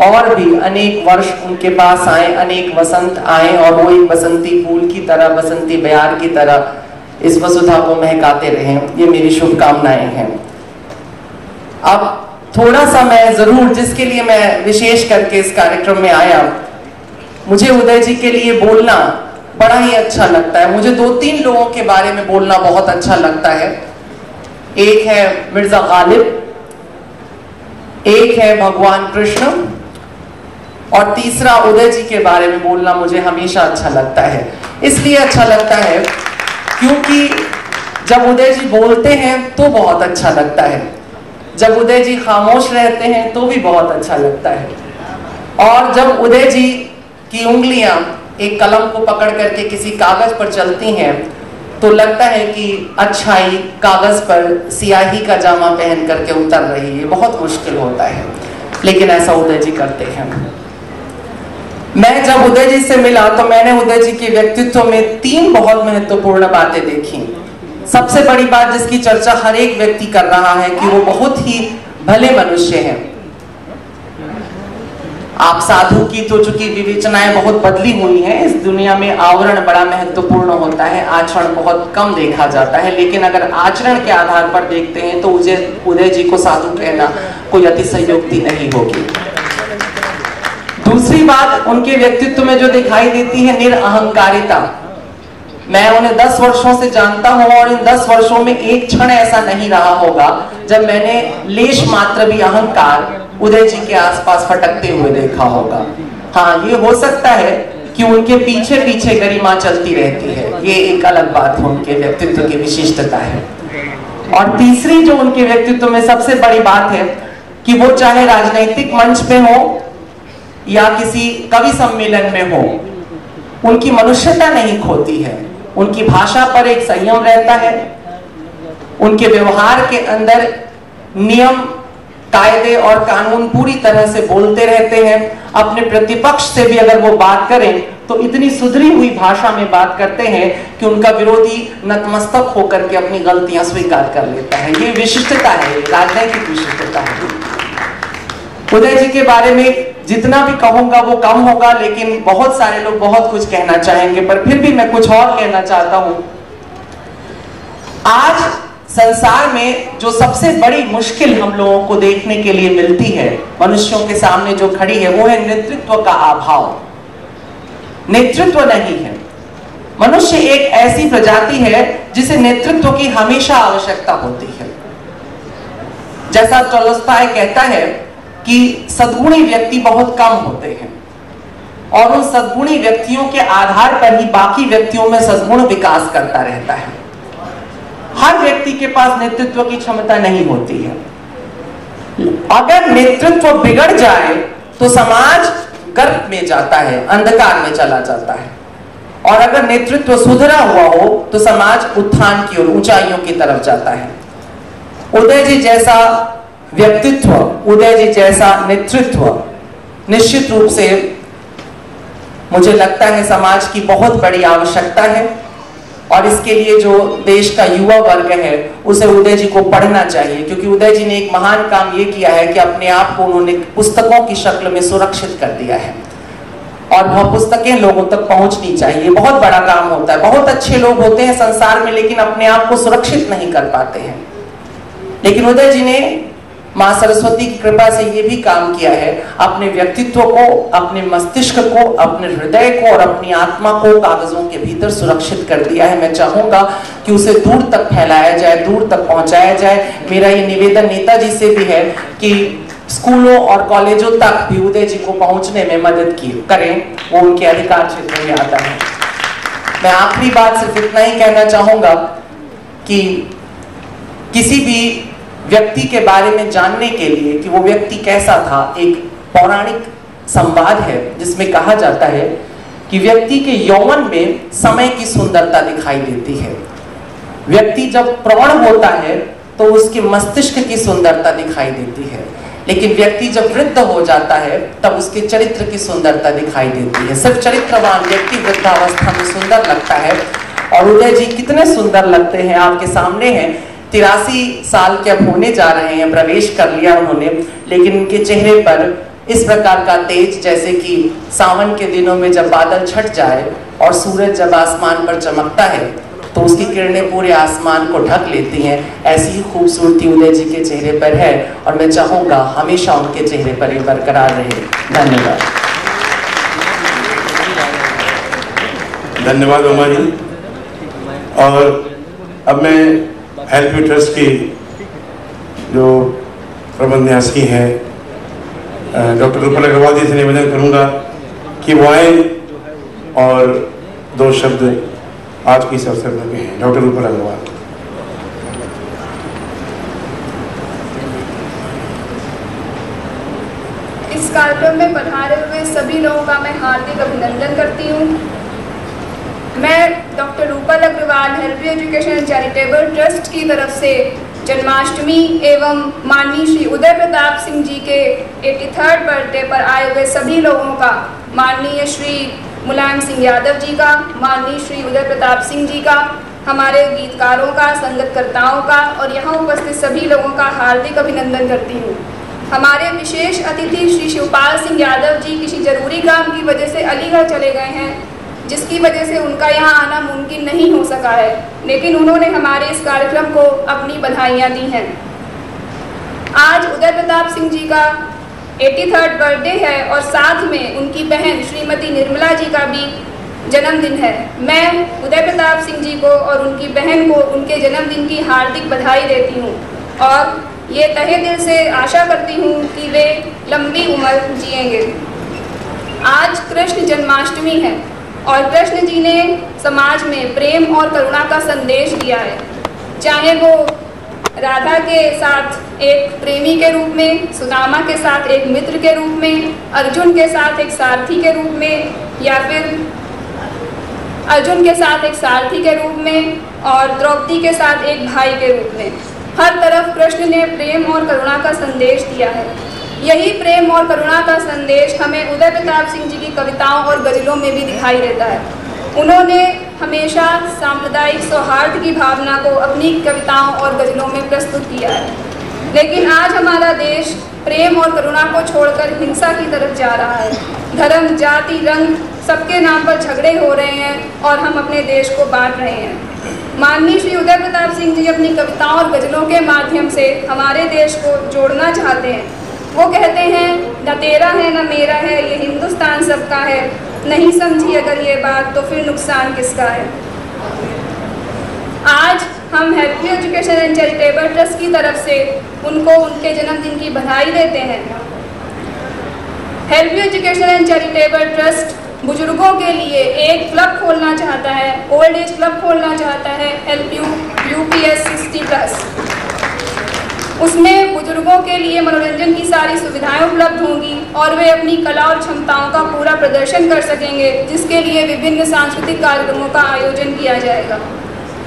और भी अनेक वर्ष उनके पास आए, अनेक वसंत आए और वो एक बसंती फूल की तरह, बसंती बयार की तरह इस वसुधा को महकाते रहें। ये मेरी शुभकामनाएं हैं। अब थोड़ा सा मैं जरूर, जिसके लिए मैं विशेष करके इस कार्यक्रम में आया, मुझे उदय जी के लिए बोलना बड़ा ही अच्छा लगता है। मुझे 2-3 लोगों के बारे में बोलना बहुत अच्छा लगता है। एक है मिर्जा गालिब, एक है भगवान कृष्ण, और तीसरा उदय जी के बारे में बोलना मुझे हमेशा अच्छा लगता है। इसलिए अच्छा लगता है क्योंकि जब उदय जी बोलते हैं तो बहुत अच्छा लगता है, जब उदय जी खामोश रहते हैं तो भी बहुत अच्छा लगता है, और जब उदय जी की उंगलियां एक कलम को पकड़ करके किसी कागज पर चलती हैं तो लगता है कि अच्छाई कागज पर सियाही का जामा पहन करके उतर रही है। बहुत मुश्किल होता है, लेकिन ऐसा उदय जी करते हैं। मैं जब उदय जी से मिला तो मैंने उदय जी के व्यक्तित्व में 3 बहुत महत्वपूर्ण बातें देखी। सबसे बड़ी बात जिसकी चर्चा हर एक व्यक्ति कर रहा है कि वो बहुत ही भले मनुष्य हैं। आप साधु की तो चूंकि विवेचनाएं बहुत बदली हुई हैं, इस दुनिया में आवरण बड़ा महत्वपूर्ण होता है, आचरण बहुत कम देखा जाता है, लेकिन अगर आचरण के आधार पर देखते हैं तो उदय जी को साधु कहना कोई अतिशयोक्ति नहीं होगी। दूसरी बात उनके व्यक्तित्व में जो दिखाई देती है, निरअहंकारिता। मैं उन्हें 10 वर्षों से जानता हूं और इन 10 वर्षों में एक क्षण ऐसा नहीं रहा होगा जब मैंने लेश मात्र भी अहंकार उदय जी के आसपास फटकते हुए देखा होगा। हाँ, ये हो सकता है कि उनके पीछे पीछे गरिमा चलती रहती है, ये एक अलग बात है, उनके व्यक्तित्व की विशिष्टता है। और तीसरी जो उनके व्यक्तित्व में सबसे बड़ी बात है कि वो चाहे राजनीतिक मंच पे हो या किसी कवि सम्मेलन में हो, उनकी मनुष्यता नहीं खोती है। उनकी भाषा पर एक संयम रहता है, उनके व्यवहार के अंदर नियम, कायदे और कानून पूरी तरह से बोलते रहते हैं। अपने प्रतिपक्ष से भी अगर वो बात करें तो इतनी सुधरी हुई भाषा में बात करते हैं कि उनका विरोधी नतमस्तक होकर के अपनी गलतियां स्वीकार कर लेता है। ये विशिष्टता है, राजनीतिक विशिष्टता है। उदय जी के बारे में जितना भी कहूंगा वो कम होगा, लेकिन बहुत सारे लोग बहुत कुछ कहना चाहेंगे, पर फिर भी मैं कुछ और कहना चाहता हूं। आज संसार में जो सबसे बड़ी मुश्किल हम लोगों को देखने के लिए मिलती है, मनुष्यों के सामने जो खड़ी है, वो है नेतृत्व का अभाव। नेतृत्व नहीं है। मनुष्य एक ऐसी प्रजाति है जिसे नेतृत्व की हमेशा आवश्यकता होती है। जैसा टॉलस्टॉय कहता है कि सद्गुणी व्यक्ति बहुत कम होते हैं और उन सद्गुणी व्यक्तियों के आधार पर ही बाकी व्यक्तियों में सद्गुण विकास करता रहता है। हर व्यक्ति के पास नेतृत्व की क्षमता नहीं होती है। अगर नेतृत्व बिगड़ जाए तो समाज गर्भ में जाता है, अंधकार में चला जाता है, और अगर नेतृत्व सुधरा हुआ हो तो समाज उत्थान की ओर, ऊंचाइयों की तरफ जाता है। उदय जी जैसा व्यक्तित्व, उदय जी जैसा नेतृत्व निश्चित रूप से मुझे लगता है समाज की बहुत बड़ी आवश्यकता है, और इसके लिए जो देश का युवा वर्ग है उसे उदय जी को पढ़ना चाहिए, क्योंकि उदय जी ने एक महान काम ये किया है कि अपने आप को उन्होंने पुस्तकों की शक्ल में सुरक्षित कर दिया है, और वह पुस्तकें लोगों तक पहुंचनी चाहिए। बहुत बड़ा काम होता है। बहुत अच्छे लोग होते हैं संसार में, लेकिन अपने आप को सुरक्षित नहीं कर पाते हैं। लेकिन उदय जी ने मां सरस्वती की कृपा से ये भी काम किया है, अपने व्यक्तित्व को, अपने मस्तिष्क को, अपने हृदय को और अपनी आत्मा को कागजों के भीतर सुरक्षित कर दिया है। मैं चाहूंगा कि उसे दूर तक फैलाया जाए, दूर तक पहुंचाया जाए। मेरा ये निवेदन नेताजी से भी है कि स्कूलों और कॉलेजों तक भी उदय जी को पहुंचने में मदद करें, वो उनके अधिकार क्षेत्र में आता है। मैं आखिरी बात सिर्फ इतना ही कहना चाहूंगा कि किसी भी व्यक्ति के बारे में जानने के लिए कि वो व्यक्ति कैसा था, एक पौराणिक संवाद है जिसमें कहा जाता है कि व्यक्ति के यौवन में समय की सुंदरता दिखाई देती है। व्यक्ति जब प्रौढ़ होता है तो उसके मस्तिष्क की सुंदरता दिखाई देती है, लेकिन व्यक्ति जब वृद्ध हो जाता है तब उसके चरित्र की सुंदरता दिखाई देती है। सिर्फ चरित्रवान व्यक्ति वृद्धावस्था में सुंदर लगता है, और उदय जी कितने सुंदर लगते हैं, आपके सामने हैं। 83 साल के अब होने जा रहे हैं, प्रवेश कर लिया उन्होंने, लेकिन उनके चेहरे पर इस प्रकार का तेज, जैसे कि सावन के दिनों में जब बादल छट जाए और सूरज जब आसमान पर चमकता है तो उसकी किरणें पूरे आसमान को ढक लेती हैं। ऐसी ही खूबसूरती उदय जी के चेहरे पर है, और मैं चाहूंगा हमेशा उनके चेहरे पर ये बरकरार रहे। धन्यवाद। धन्यवाद उमा जी। और अब मैं हेल्प यू ट्रस्ट की जो प्रबंध न्यासी हैं डॉक्टर रूपल अग्रवाल जी से निवेदन करूंगा कि वो आए और 2 शब्द आज की इस अवसर पर कहें। डॉक्टर रूपल अग्रवाल। इस कार्यक्रम में पधारे हुए सभी लोगों का मैं हार्दिक अभिनंदन करती हूँ। मैं doctor Rupal Agarwal help education charitable trust की तरफ से जन्माष्टमी एवं माननीय श्री उदय प्रताप सिंह जी के 83rd बर्थडे पर आए हुए सभी लोगों का, माननीय श्री मुलायम सिंह यादव जी का, माननीय श्री उदय प्रताप सिंह जी का, हमारे गीतकारों का, संगतकर्ताओं का और यहाँ उपस्थित सभी लोगों का हार्दिक अभिनंदन करती हूँ। हमारे विशेष अतिथि श्री शिवपाल सिंह यादव जी किसी जरूरी काम की वजह से अलीगढ़ चले गए हैं, जिसकी वजह से उनका यहाँ आना मुमकिन नहीं हो सका है, लेकिन उन्होंने हमारे इस कार्यक्रम को अपनी बधाइयाँ दी हैं। आज उदय प्रताप सिंह जी का 83rd बर्थडे है और साथ में उनकी बहन श्रीमती निर्मला जी का भी जन्मदिन है। मैं उदय प्रताप सिंह जी को और उनकी बहन को उनके जन्मदिन की हार्दिक बधाई देती हूँ और ये तहे दिल से आशा करती हूँ कि वे लंबी उम्र जिएंगे। आज कृष्ण जन्माष्टमी है और कृष्ण जी ने समाज में प्रेम और करुणा का संदेश दिया है, चाहे वो राधा के साथ एक प्रेमी के रूप में, सुदामा के साथ एक मित्र के रूप में, अर्जुन के साथ एक सारथी के रूप में, या फिर अर्जुन के साथ एक सारथी के रूप में और द्रौपदी के साथ एक भाई के रूप में। हर तरफ कृष्ण ने प्रेम और करुणा का संदेश दिया है। यही प्रेम और करुणा का संदेश हमें उदय प्रताप सिंह जी की कविताओं और गज़लों में भी दिखाई देता है। उन्होंने हमेशा सांप्रदायिक सौहार्द की भावना को अपनी कविताओं और गज़लों में प्रस्तुत किया है। लेकिन आज हमारा देश प्रेम और करुणा को छोड़कर हिंसा की तरफ जा रहा है। धर्म, जाति, रंग सबके नाम पर झगड़े हो रहे हैं और हम अपने देश को बांट रहे हैं। माननीय श्री उदय प्रताप सिंह जी अपनी कविताओं और गज़लों के माध्यम से हमारे देश को जोड़ना चाहते हैं। वो कहते हैं, न तेरा है न मेरा है, ये हिंदुस्तान सबका है, नहीं समझी अगर ये बात तो फिर नुकसान किसका है। आज हम help you education and charitable trust की तरफ से उनको उनके जन्मदिन की बधाई देते हैं। Help you education and charitable trust बुजुर्गों के लिए एक क्लब खोलना चाहता है, ओल्ड एज क्लब खोलना चाहता है, हेल्प यू यूपीएस 60+। उसमें बुजुर्गों के लिए मनोरंजन की सारी सुविधाएं उपलब्ध होंगी और वे अपनी कला और क्षमताओं का पूरा प्रदर्शन कर सकेंगे, जिसके लिए विभिन्न सांस्कृतिक कार्यक्रमों का आयोजन किया जाएगा।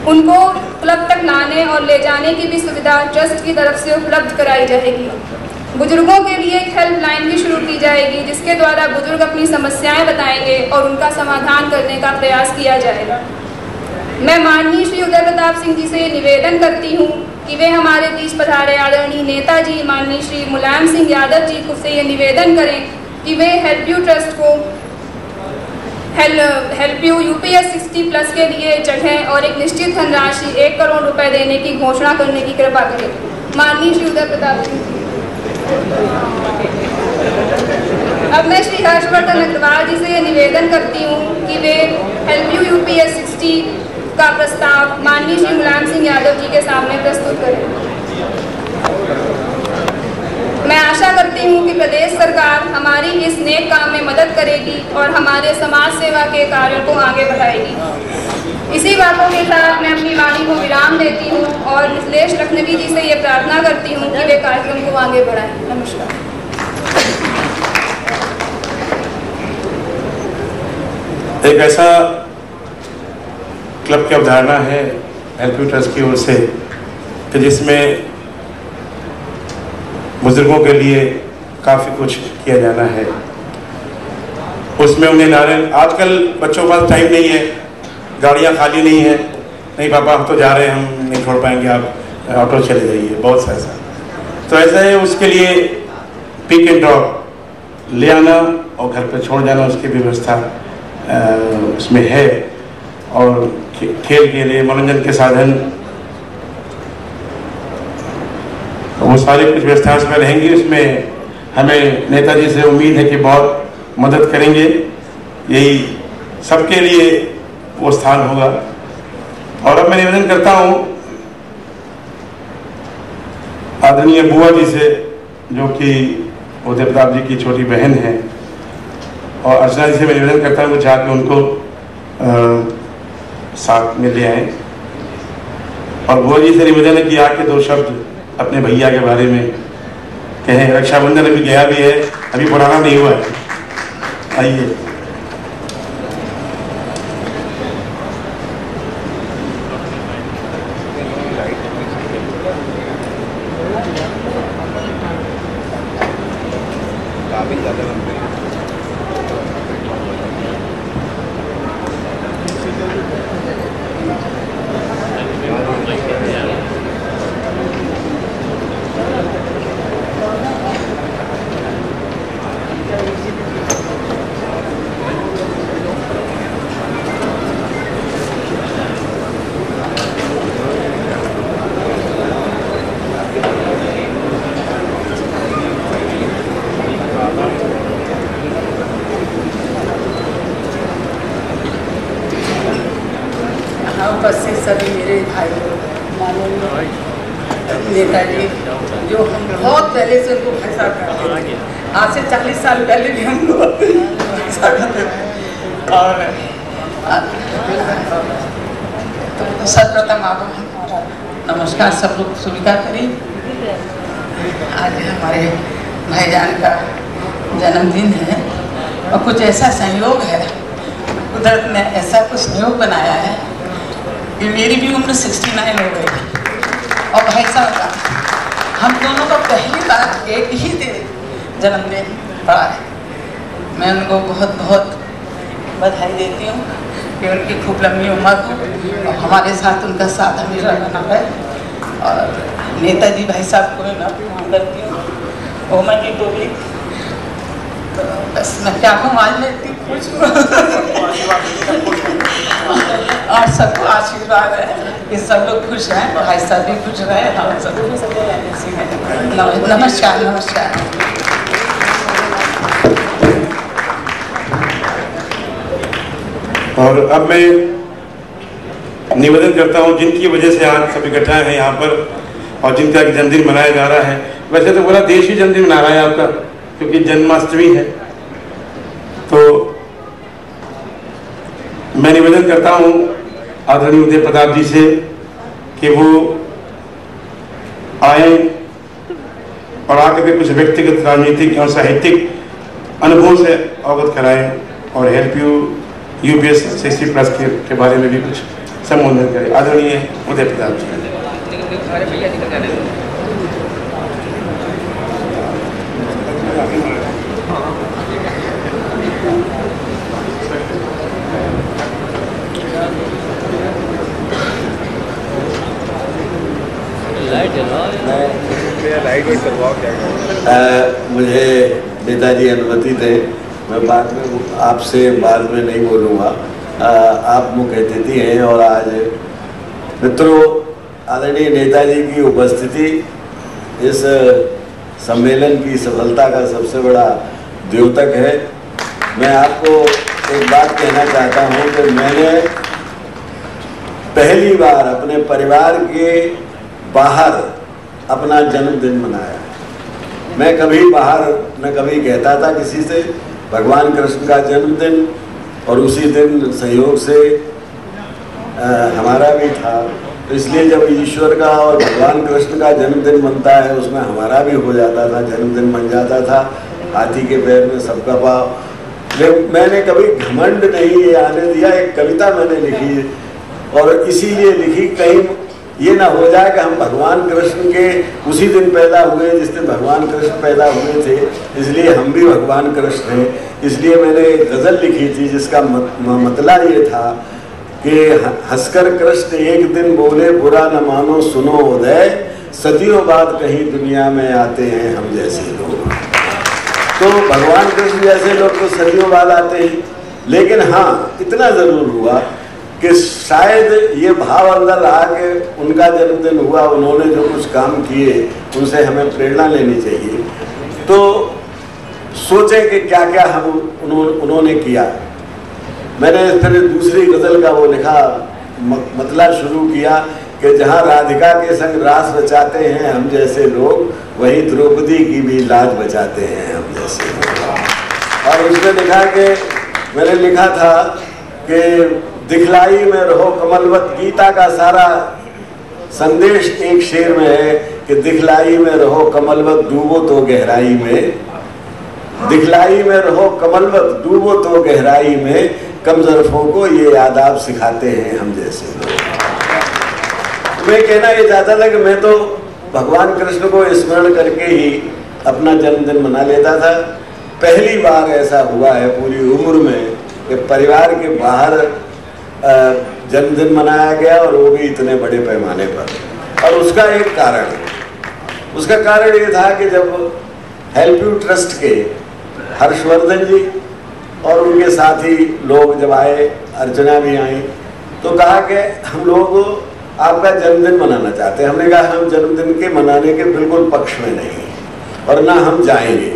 उनको क्लब तक लाने और ले जाने की भी सुविधा ट्रस्ट की तरफ से उपलब्ध कराई जाएगी। बुजुर्गों के लिए एक हेल्पलाइन भी शुरू की जाएगी, जिसके द्वारा बुजुर्ग अपनी समस्याएं बताएंगे और उनका समाधान करने का प्रयास किया जाएगा। मैं माननीय श्री उदय प्रताप सिंह जी से निवेदन करती हूँ कि वे हमारे बीच पधारे आदरणीय नेताजी माननीय श्री मुलायम सिंह यादव जी को से ये निवेदन करें कि वे हेल्प यू ट्रस्ट को हेल्प यू यूपीएस 60+ के लिए जगह और एक निश्चित धनराशि 1 करोड़ रुपए देने की घोषणा करने की कृपा करें। माननीय श्री उदय प्रताप सिंह। अब मैं श्री हर्षवर्धन अग्रवाल जी से ये निवेदन करती हूँ कि वे हेल्प यू यूपीएस 60 का प्रस्ताव माननीय श्री मुलायम सिंह यादव जी के सामने प्रस्तुत करें। मैं आशा करती हूँ कि प्रदेश सरकार हमारी इस नेक काम में मदद करेगी और हमारे समाज सेवा के कार्यों को आगे बढ़ाएगी। इसी बातों के साथ मैं अपनी वाणी को विराम देती हूँ और मिथिलेश लखनवी जी से ये प्रार्थना करती हूँ कि वे कार्यक्रम को आगे बढ़ाएं। नमस्कार। एक ऐसा क्लब की अवधारणा है हेल्प यू ट्रस्ट की ओर से कि जिसमें बुजुर्गों के लिए काफ़ी कुछ किया जाना है। उसमें उन्हें नारायण, आजकल बच्चों के पास टाइम नहीं है, गाड़ियाँ खाली नहीं है, नहीं पापा हम तो जा रहे हैं, हम नहीं छोड़ पाएंगे, आप ऑटो चले जाइए, बहुत सा ऐसा। तो ऐसा है, उसके लिए पिक एंड ड्रॉप ले आना और घर पे छोड़ जाना, उसकी व्यवस्था उसमें है। और खेल के लिए मनोरंजन के साधन, वो सारी कुछ व्यवस्था उसमें रहेंगी। उसमें हमें नेताजी से उम्मीद है कि बहुत मदद करेंगे, यही सबके लिए वो स्थान होगा। और अब मैं निवेदन करता हूँ आदरणीय बुआ जी से, जो कि उदय प्रताप जी की छोटी बहन है, और अर्चना जी से मैं निवेदन करता हूँ कि जाके उनको साथ में ले आए। और बुआ जी से निवेदन है कि आके 2 शब्द अपने भैया के बारे में कहें। रक्षाबंधन अभी गया भी है, अभी पुराना नहीं हुआ है। आइए। उपस्थित सभी मेरे भाई माननीय नेताजी, जो हम बहुत पहले से उनको फैसला करते थे, आज से 40 साल पहले भी हम लोग फैसला करते थे। और तो सर्वप्रथम आप नमस्कार सब लोग स्वीकार करें। आज हमारे भाईजान का जन्मदिन है और कुछ ऐसा संयोग है कुदरत ने ऐसा कुछ न्यू बनाया है कि मेरी भी उम्र 69 हो गई और भाई साहब का हम दोनों का पहली बार एक ही दिन जन्मदिन पड़ा है। मैं उनको बहुत बहुत बधाई देती हूँ कि उनकी खूब लंबी उम्र हो और हमारे साथ उनका साथ हमेशा बना है। और नेताजी भाई साहब को मैं प्रणाम करती हूँ। वो मैं की टोपी तो बस मैं क्या कहूँ, आज मैं इतनी खुश हूँ और सबको आशीर्वाद है कि सब लोग खुश हैं, भाई साहब भी खुश रहे, हम सब नमस्कार नमस्कार। और अब मैं निवेदन करता हूँ जिनकी वजह से आज सब इकट्ठा हैं यहाँ पर और जिनका जन्मदिन मनाया जा रहा है। वैसे तो पूरा देश ही जन्मदिन मना रहा है आपका, क्योंकि जन्माष्टमी है। तो मैं निवेदन करता हूँ आदरणीय उदय प्रताप जी से कि वो आए और आकर के कुछ व्यक्तिगत राजनीतिक और साहित्यिक अनुभव से अवगत कराएं और हेल्प यू यूपीएस 60+ के बारे में भी कुछ संबोधन करें। आदरणीय उदय प्रताप जी। मुझे नेताजी अनुमति दें, मैं बाद में आपसे बाद में नहीं बोलूँगा। आप मुख्य अतिथि हैं और आज मित्रों आदरणीय नेताजी की उपस्थिति इस सम्मेलन की सफलता का सबसे बड़ा द्योतक है। मैं आपको एक बात कहना चाहता हूँ कि मैंने पहली बार अपने परिवार के बाहर अपना जन्मदिन मनाया। मैं कभी बाहर न कभी कहता था किसी से भगवान कृष्ण का जन्मदिन, और उसी दिन संयोग से हमारा भी था। तो इसलिए जब ईश्वर का और भगवान कृष्ण का जन्मदिन बनता है उसमें हमारा भी हो जाता था, जन्मदिन बन जाता था। हाथी के पैर में सबका पाँव। लेकिन मैंने कभी घमंड नहीं ये आने दिया। एक कविता मैंने लिखी और इसीलिए लिखी कहीं ये ना हो जाए कि हम भगवान कृष्ण के उसी दिन पैदा हुए जिस दिन भगवान कृष्ण पैदा हुए थे, इसलिए हम भी भगवान कृष्ण हैं। इसलिए मैंने एक गज़ल लिखी थी जिसका मतलब ये था कि हंसकर कृष्ण एक दिन बोले बुरा न मानो सुनो उदय, सदियों बाद कहीं दुनिया में आते हैं हम जैसे लोग। तो भगवान कृष्ण जैसे लोग तो सदियों बाद आते हैं, लेकिन हाँ इतना ज़रूर हुआ कि शायद ये भाव अंदर आ के उनका जन्मदिन हुआ, उन्होंने जो कुछ काम किए उनसे हमें प्रेरणा लेनी चाहिए। तो सोचें कि क्या क्या हम उन्होंने किया। मैंने फिर दूसरी गज़ल का वो लिखा, मतलब शुरू किया कि जहाँ राधिका के संग रास रचाते हैं हम जैसे लोग, वहीं द्रौपदी की भी लाज बचाते हैं हम जैसे लोग। और उसमें लिखा कि मैंने लिखा था कि दिखलाई में रहो कमलवत, गीता का सारा संदेश एक शेर में है कि दिखलाई में रहो कमलवत, डूबो तो गहराई में। दिखलाई में रहो कमलवत, डूबो तो गहराई में, कम ज़रफ़ों को ये आदाब सिखाते हैं हम जैसे लोग। मैं कहना ये चाहता था कि मैं तो भगवान कृष्ण को स्मरण करके ही अपना जन्मदिन मना लेता था। पहली बार ऐसा हुआ है पूरी उम्र में कि परिवार के बाहर जन्मदिन मनाया गया, और वो भी इतने बड़े पैमाने पर। और उसका एक कारण है, उसका कारण ये था कि जब हेल्प यू ट्रस्ट के हर्षवर्धन जी और उनके साथी लोग जब आए, अर्चना भी आई, तो कहा कि हम लोग आपका जन्मदिन मनाना चाहते हैं। हमने कहा हम जन्मदिन के मनाने के बिल्कुल पक्ष में नहीं और ना हम जाएंगे।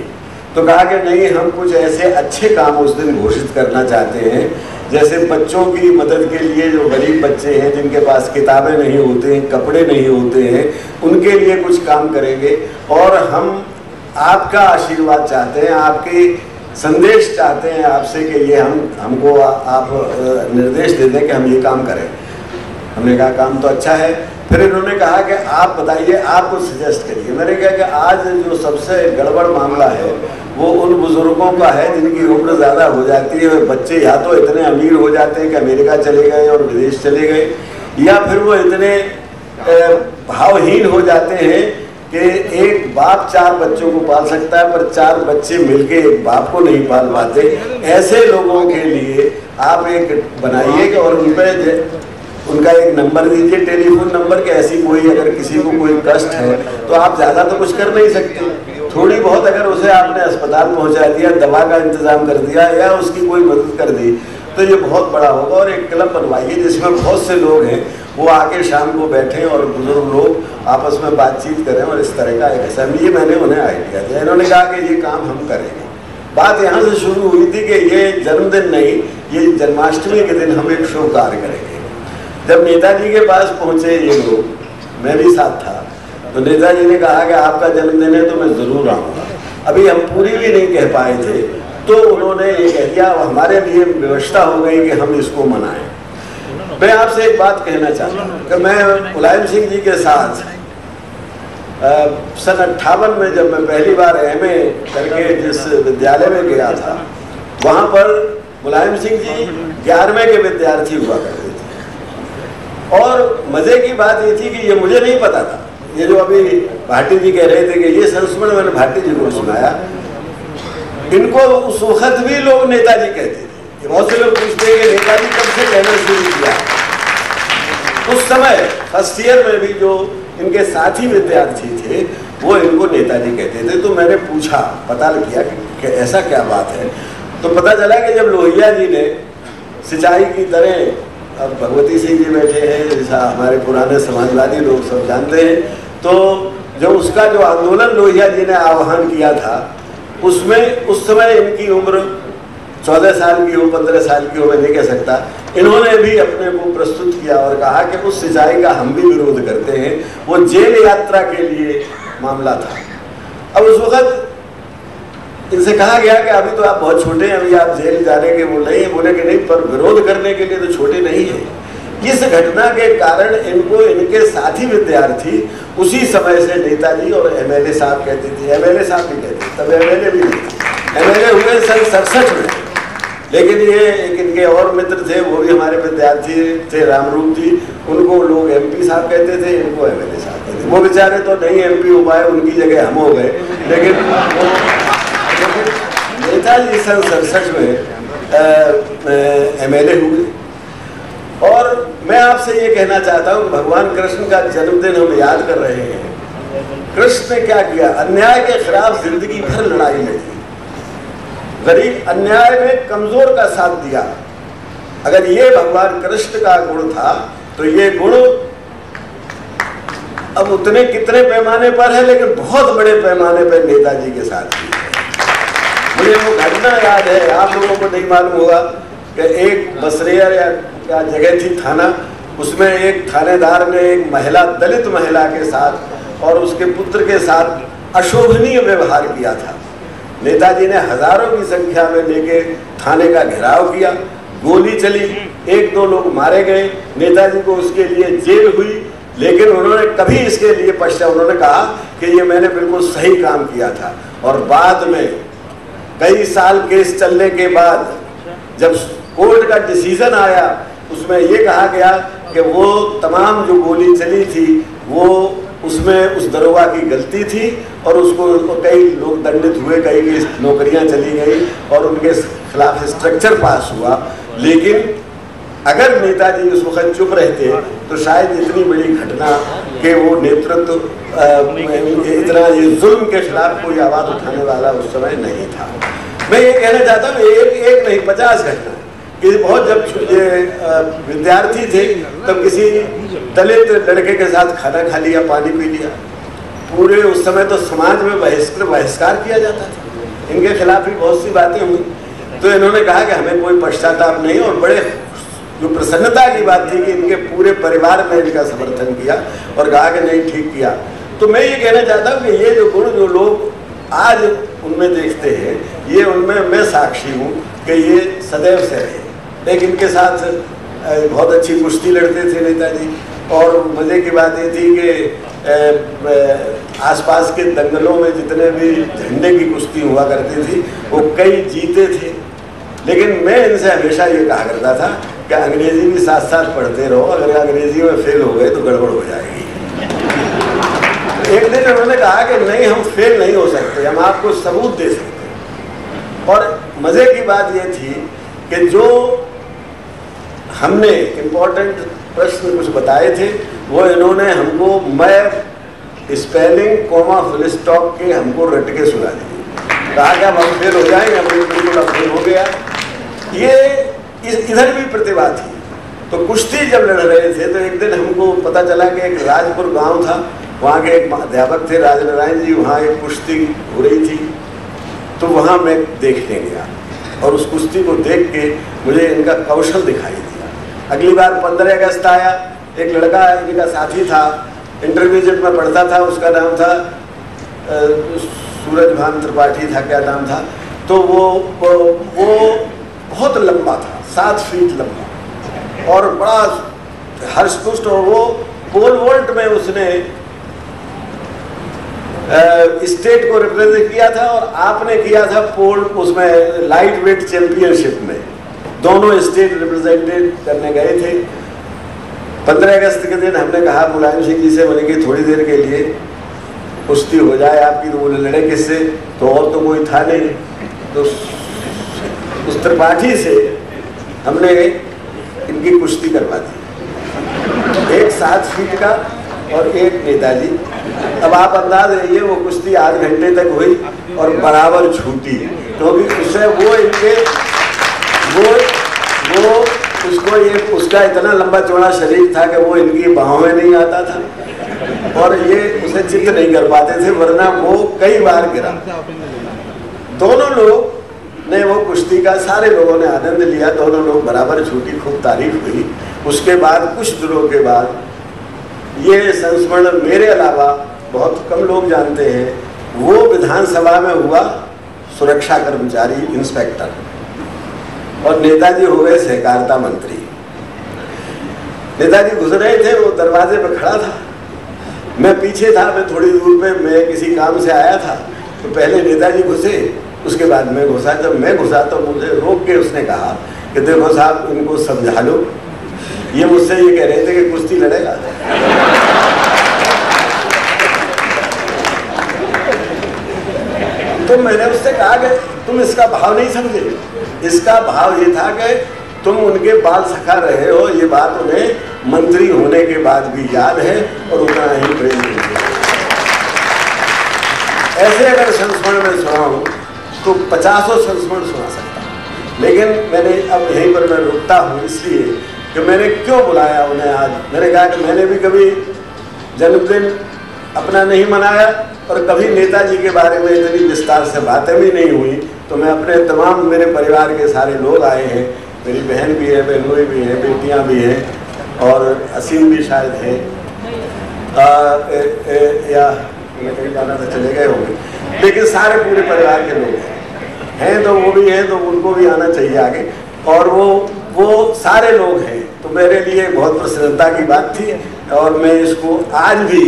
तो कहा कि नहीं, हम कुछ ऐसे अच्छे काम उस दिन घोषित करना चाहते हैं, जैसे बच्चों की मदद के लिए जो गरीब बच्चे हैं जिनके पास किताबें नहीं होते हैं, कपड़े नहीं होते हैं, उनके लिए कुछ काम करेंगे। और हम आपका आशीर्वाद चाहते हैं, आपके संदेश चाहते हैं आपसे कि ये हमको आप निर्देश दे दें कि हम ये काम करें। हमने कहा काम तो अच्छा है, फिर इन्होंने कहा कि आप बताइए, आप कुछ सजेस्ट करिए। मैंने कहा कि आज जो सबसे गड़बड़ मामला है वो उन बुजुर्गों का है जिनकी उम्र ज़्यादा हो जाती है। बच्चे या तो इतने अमीर हो जाते हैं कि अमेरिका चले गए और विदेश चले गए, या फिर वो इतने भावहीन हो जाते हैं कि एक बाप 4 बच्चों को पाल सकता है पर 4 बच्चे मिलके एक बाप को नहीं पाल पाते। ऐसे लोगों के लिए आप एक बनाइए और उन पर उनका एक नंबर दीजिए, टेलीफोन नंबर, कि ऐसी कोई अगर किसी को कोई कष्ट है तो आप ज़्यादा तो कुछ कर नहीं सकते, थोड़ी बहुत अगर उसे आपने अस्पताल पहुंचा दिया, दवा का इंतजाम कर दिया या उसकी कोई मदद कर दी तो ये बहुत बड़ा होगा। और एक क्लब बनवाइए जिसमें बहुत से लोग हैं, वो आके शाम को बैठें और बुजुर्ग लोग आपस में बातचीत करें और इस तरह का एक असेंबली। मैंने उन्हें आइडिया दिया, इन्होंने कहा कि ये काम हम करेंगे। बात यहाँ से शुरू हुई थी कि ये जन्मदिन नहीं, ये जन्माष्टमी के दिन हम एक शुभ कार्य करेंगे। जब नेताजी के पास पहुंचे ये लोग, मैं भी साथ था, तो नेताजी ने कहा कि आपका जन्मदिन है तो मैं जरूर आऊँगा। अभी हम पूरी भी नहीं कह पाए थे तो उन्होंने ये कह दिया, हमारे लिए व्यवस्था हो गई कि हम इसको मनाएं। मैं आपसे एक बात कहना चाहता हूँ कि मैं मुलायम सिंह जी के साथ सन 58 में जब मैं पहली बार MA करके जिस विद्यालय में गया था, वहाँ पर मुलायम सिंह जी 11वें के विद्यार्थी हुआ करते थे। और मजे की बात ये थी कि ये मुझे नहीं पता था, ये जो अभी भाटी जी कह रहे थे कि ये संस्मरण मैंने भाटी जी को सुनाया, इनको उस वक्त भी लोग नेताजी कहते थे। बहुत से लोग पूछते हैं कि नेताजी कब से कहना शुरू किया। उस समय फर्स्ट ईयर में भी जो इनके साथी विद्यार्थी थे वो इनको नेताजी कहते थे। तो मैंने पूछा, पता किया कि ऐसा क्या बात है, तो पता चला कि जब लोहिया जी ने सिंचाई की तरह, अब भगवती सिंह जी बैठे हैं, जैसा हमारे पुराने समाजवादी लोग सब जानते हैं, तो जो उसका जो आंदोलन लोहिया जी ने आह्वान किया था उसमें उस समय इनकी उम्र 14 साल की हो, 15 साल की हो, मैं नहीं कह सकता, इन्होंने भी अपने को प्रस्तुत किया और कहा कि उस सिंचाई का हम भी विरोध करते हैं। वो जेल यात्रा के लिए मामला था। अब उस वक्त इनसे कहा गया कि अभी तो आप बहुत छोटे हैं, अभी आप जेल जाने के वो नहीं है। बोले कि नहीं, पर विरोध करने के लिए तो छोटे नहीं है। इस घटना के कारण इनको इनके साथी विद्यार्थी उसी समय से नेताजी और MLA साहब कहते थे। MLA साहब भी कहते, तब MLA भी नहीं, MLA हुए सन 67 में। लेकिन ये एक इनके और मित्र थे, वो भी हमारे विद्यार्थी थे, रामरूप जी, उनको लोग MP साहब कहते थे, इनको MLA साहब कहते थे। वो बेचारे तो नहीं MP हो पाए, उनकी जगह हम हो गए। लेकिन नेताजी सन 67 में MLA हुए। और मैं आपसे ये कहना चाहता हूँ, भगवान कृष्ण का जन्मदिन हम याद कर रहे हैं। कृष्ण ने क्या किया? अन्याय के खिलाफ जिंदगी भर लड़ाई लड़ी, गरीब अन्याय में कमजोर का साथ दिया। अगर ये भगवान कृष्ण का गुण था तो ये गुण अब उतने कितने पैमाने पर है, लेकिन बहुत बड़े पैमाने पर नेताजी के साथ भी है। मुझे वो घटना याद है, आप लोगों को नहीं मालूम होगा कि एक बसरेया या क्या जगह थी थाना, उसमें एक थानेदार ने एक महिला, दलित महिला के साथ और उसके पुत्र के साथ अशोभनीय व्यवहार किया था। नेताजी ने हजारों की संख्या में लेके थाने का घेराव किया, गोली चली, 1-2 लोग मारे गए, नेताजी को उसके लिए जेल हुई। लेकिन उन्होंने कभी इसके लिए पश्चात, उन्होंने कहा कि ये मैंने बिल्कुल सही काम किया था। और बाद में कई साल केस चलने के बाद जब कोर्ट का डिसीजन आया, उसमें ये कहा गया कि वो तमाम जो गोली चली थी वो उसमें उस दरोगा की गलती थी और उसको कई लोग दंडित हुए, कई की नौकरियां चली गई और उनके खिलाफ स्ट्रक्चर पास हुआ। लेकिन अगर नेताजी उस वक्त चुप रहते तो शायद इतनी बड़ी घटना के वो नेतृत्व, इतना ये जुल्म के खिलाफ कोई आवाज उठाने वाला उस समय नहीं था। मैं ये कहना चाहता हूँ, एक नहीं 50 घटना कि बहुत, जब ये विद्यार्थी थे तब किसी दलित लड़के के साथ खाना खा लिया, पानी पी लिया, पूरे उस समय तो समाज में बहिष्कार किया जाता था। इनके खिलाफ भी बहुत सी बातें हुई। तो इन्होंने कहा कि हमें कोई पश्चाताप नहीं, और बड़े जो प्रसन्नता की बात थी कि इनके पूरे परिवार ने इनका समर्थन किया और कहा कि नहीं, ठीक किया। तो मैं ये कहना चाहता हूँ कि ये जो गुण जो लोग आज उनमें देखते हैं, ये उनमें मैं साक्षी हूँ कि ये सदैव से रहे। एक इनके साथ बहुत अच्छी कुश्ती लड़ते थे नेताजी, और मज़े की बात ये थी कि आसपास के दंगलों में जितने भी झंडे की कुश्ती हुआ करती थी वो कई जीते थे। लेकिन मैं इनसे हमेशा ये कहा करता था कि अंग्रेजी भी साथ साथ पढ़ते रहो, अगर अंग्रेजी में फेल हो गए तो गड़बड़ हो जाएगी। एक दिन उन्होंने कहा कि नहीं, हम फेल नहीं हो सकते, हम आपको सबूत दे सकते हैं। और मज़े की बात ये थी कि जो हमने इम्पोर्टेंट प्रश्न कुछ बताए थे वो इन्होंने हमको, मैं स्पेलिंग कोमा फुल स्टॉप के हमको रट के सुना दिए। कहा कि अब हम फेल हो जाएंगे, हम बिल्कुल फेल हो गया। ये इधर भी प्रतिभा थी। तो कुश्ती जब लड़ रहे थे तो एक दिन हमको पता चला कि एक राजपुर गांव था, वहाँ के एक अध्यापक थे राजनारायण जी, वहाँ एक कुश्ती हो रही थी। तो वहाँ मैं देखने गया और उस कुश्ती को देख के मुझे इनका कौशल दिखाई दिया। अगली बार 15 अगस्त आया, एक लड़का इनका साथी था, इंटरमीडिएट में पढ़ता था, उसका नाम था सूरजभान त्रिपाठी था, क्या नाम था। तो वो बहुत लंबा था, 7 फीट लंबा और बड़ा हर्षपुष्ट। और वो पोल वोल्ट में उसने स्टेट को रिप्रेजेंट किया था और आपने किया था पोल उसमें लाइट वेट चैंपियनशिप में। दोनों स्टेट रिप्रेजेंटेड करने गए थे। 15 अगस्त के दिन हमने कहा मुलायम सिंह जी से, बोले कि थोड़ी देर के लिए कुश्ती हो जाए आपकी। तो बोले लड़े किससे? तो और तो कोई था नहीं। तो उस त्रिपाठी से हमने इनकी कुश्ती करवा दी, एक 7 फीट का और एक नेताजी। अब आप अंदाज रहिए वो कुश्ती आध घंटे तक हुई और बराबर छूटी, क्योंकि उससे वो इनके वो उसको ये उसका इतना लंबा चौड़ा शरीर था कि वो इनकी बाहों में नहीं आता था और ये उसे चित्त नहीं कर पाते थे, वरना वो कई बार गिरा। दोनों लोग ने वो कुश्ती का सारे लोगों ने आनंद लिया, दोनों लोग बराबर छूटी, खूब तारीफ हुई। उसके बाद कुछ दिनों के बाद ये संस्मरण मेरे अलावा बहुत कम लोग जानते हैं, वो विधानसभा में हुआ सुरक्षा कर्मचारी इंस्पेक्टर और नेताजी हो गए सहकारिता मंत्री। नेताजी घुस रहे थे, वो दरवाजे पे खड़ा था, मैं पीछे था, मैं थोड़ी दूर पे, मैं किसी काम से आया था। तो पहले नेताजी घुसे, उसके बाद मैं घुसा। जब मैं घुसा तो मुझे रोक के उसने कहा कि देखो साहब, इनको समझा लो। ये मुझसे ये कह रहे थे कि कुश्ती लड़ेगा। तो मैंने उससे कहा कि तुम इसका भाव नहीं समझे। इसका भाव ये था कि तुम उनके बाल सखा रहे हो, ये बात उन्हें मंत्री होने के बाद भी याद है और उतना ही प्रेम है। ऐसे अगर संस्मरण में सुनाऊं तो 50 संस्मरण सुना सकता हूँ, लेकिन मैंने अब यहीं पर मैं रुकता हूँ, इसलिए कि मैंने क्यों बुलाया उन्हें आज। मैंने कहा कि मैंने भी कभी जन्मदिन अपना नहीं मनाया और कभी नेताजी के बारे में इतनी विस्तार से बातें भी नहीं हुई। तो मैं अपने तमाम, मेरे परिवार के सारे लोग आए हैं, मेरी बहन भी है, बहनोई भी है, बेटियां भी हैं और असीम भी शायद है, या मैं कहीं जाना था, चले गए होंगे, लेकिन सारे पूरे परिवार के लोग हैं तो वो भी हैं, तो उनको भी आना चाहिए आगे। और वो सारे लोग हैं, तो मेरे लिए बहुत प्रसन्नता की बात थी। और मैं इसको आज भी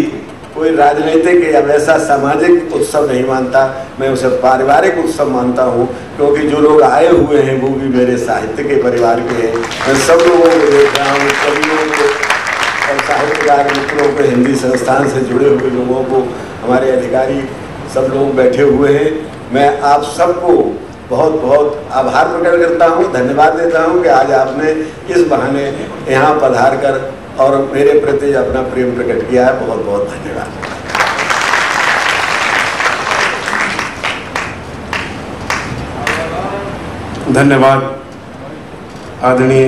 कोई राजनीतिक या वैसा सामाजिक उत्सव नहीं मानता, मैं उसे पारिवारिक उत्सव मानता हूँ, क्योंकि जो लोग आए हुए हैं वो भी मेरे साहित्य के परिवार के हैं। मैं सब लोगों को देख रहा हूँ, कवियों को और साहित्यकार मित्रों को, हिंदी संस्थान से जुड़े हुए लोगों को, हमारे अधिकारी सब लोग बैठे हुए हैं। मैं आप सबको बहुत बहुत आभार प्रकट करता हूँ, धन्यवाद देता हूँ कि आज आपने इस बहाने यहाँ पधार कर और मेरे प्रति अपना प्रेम प्रकट किया है। बहुत बहुत धन्यवाद। धन्यवाद आदरणीय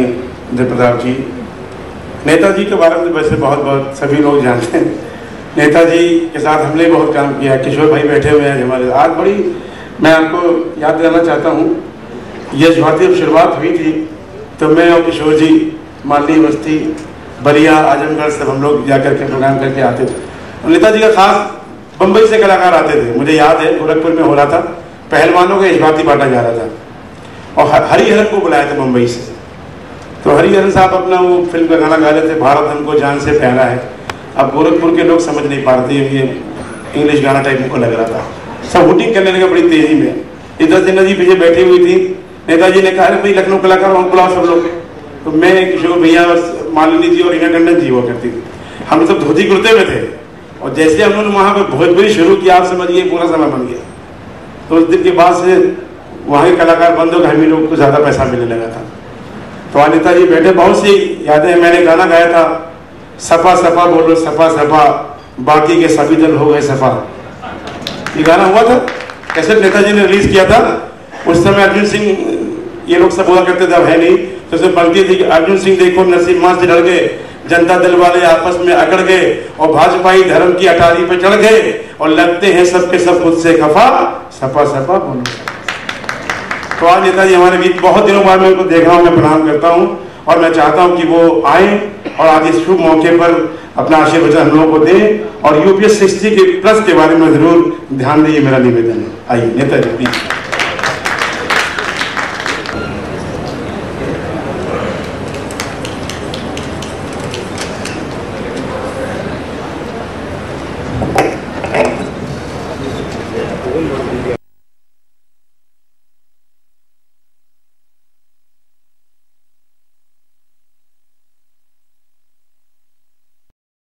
जयप्रताप जी। नेताजी के बारे में वैसे बहुत बहुत सभी लोग जानते हैं। नेताजी के साथ हमने बहुत काम किया। किशोर भाई बैठे हुए हैं हमारे आज। बड़ी मैं आपको याद दिलाना चाहता हूँ, ये जब शुरुआत हुई थी तो मैं और किशोर जी मालनी बस्ती, बलिया, आजमगढ़ सब हम लोग जाकर के प्रोग्राम करके आते थे। और नेताजी का खास बम्बई से कलाकार आते थे। मुझे याद है गोरखपुर में हो रहा था, पहलवानों का इजबाती बांटा जा रहा था और हरिहरन को बुलाया था मुंबई से। तो हरिहरन साहब अपना वो फिल्म का गाना गा रहे थे, भारत हमको जान से प्यारा है। अब गोरखपुर के लोग समझ नहीं पा रहे थे, ये इंग्लिश गाना टाइप उनको लग रहा था। सब हुटिंग करने लगे बड़ी तेजी में। इधर से नदी पीछे बैठी हुई थी, नेताजी ने कहा भाई लखनऊ कलाकार वहाँ बुलाओ सब लोग। तो मैं किशोर भैया, मालिनी जी और हीना टंडन जी हुआ करती थी, हम सब धोती कुर्ते में थे। और जैसे हम लोग वहाँ पे भोजपुरी शुरू किया, आप समझिए पूरा समय बन गया। तो उस दिन के बाद से वहाँ के कलाकार बंद हो गए, हम ही लोग को ज़्यादा पैसा मिलने लगा था। तो वहाँ नेताजी बैठे, बहुत सी यादें। मैंने गाना गाया था, सपा सपा बोलो सपा सपा, बाकी के सभी दल हो गए सपा। ये गाना हुआ था, कैसे नेताजी ने रिलीज किया था। उस समय अर्जुन सिंह ये लोग सब हुआ करते थे, अब है नहीं। तो उसमें पंक्ति थी कि अर्जुन सिंह देखो नसीब मां से लड़ गए, जनता दल वाले आपस में अकड़ गए और भाजपाई धर्म की अटारी पे चढ़ गए और लगते हैं सबके सब खुद से खफा, सपा सपा बोलो। तो आज नेताजी हमारे बीच बहुत दिनों बाद मैं उनको देख रहा हूँ, मैं प्रणाम करता हूँ और मैं चाहता हूँ कि वो आए और आज इस शुभ मौके पर अपना आशीर्वचन हम लोगों को दें और यूपीएस 60 के प्लस के बारे में जरूर ध्यान दें, ये मेरा निवेदन है। आइए नेताजी प्लीज।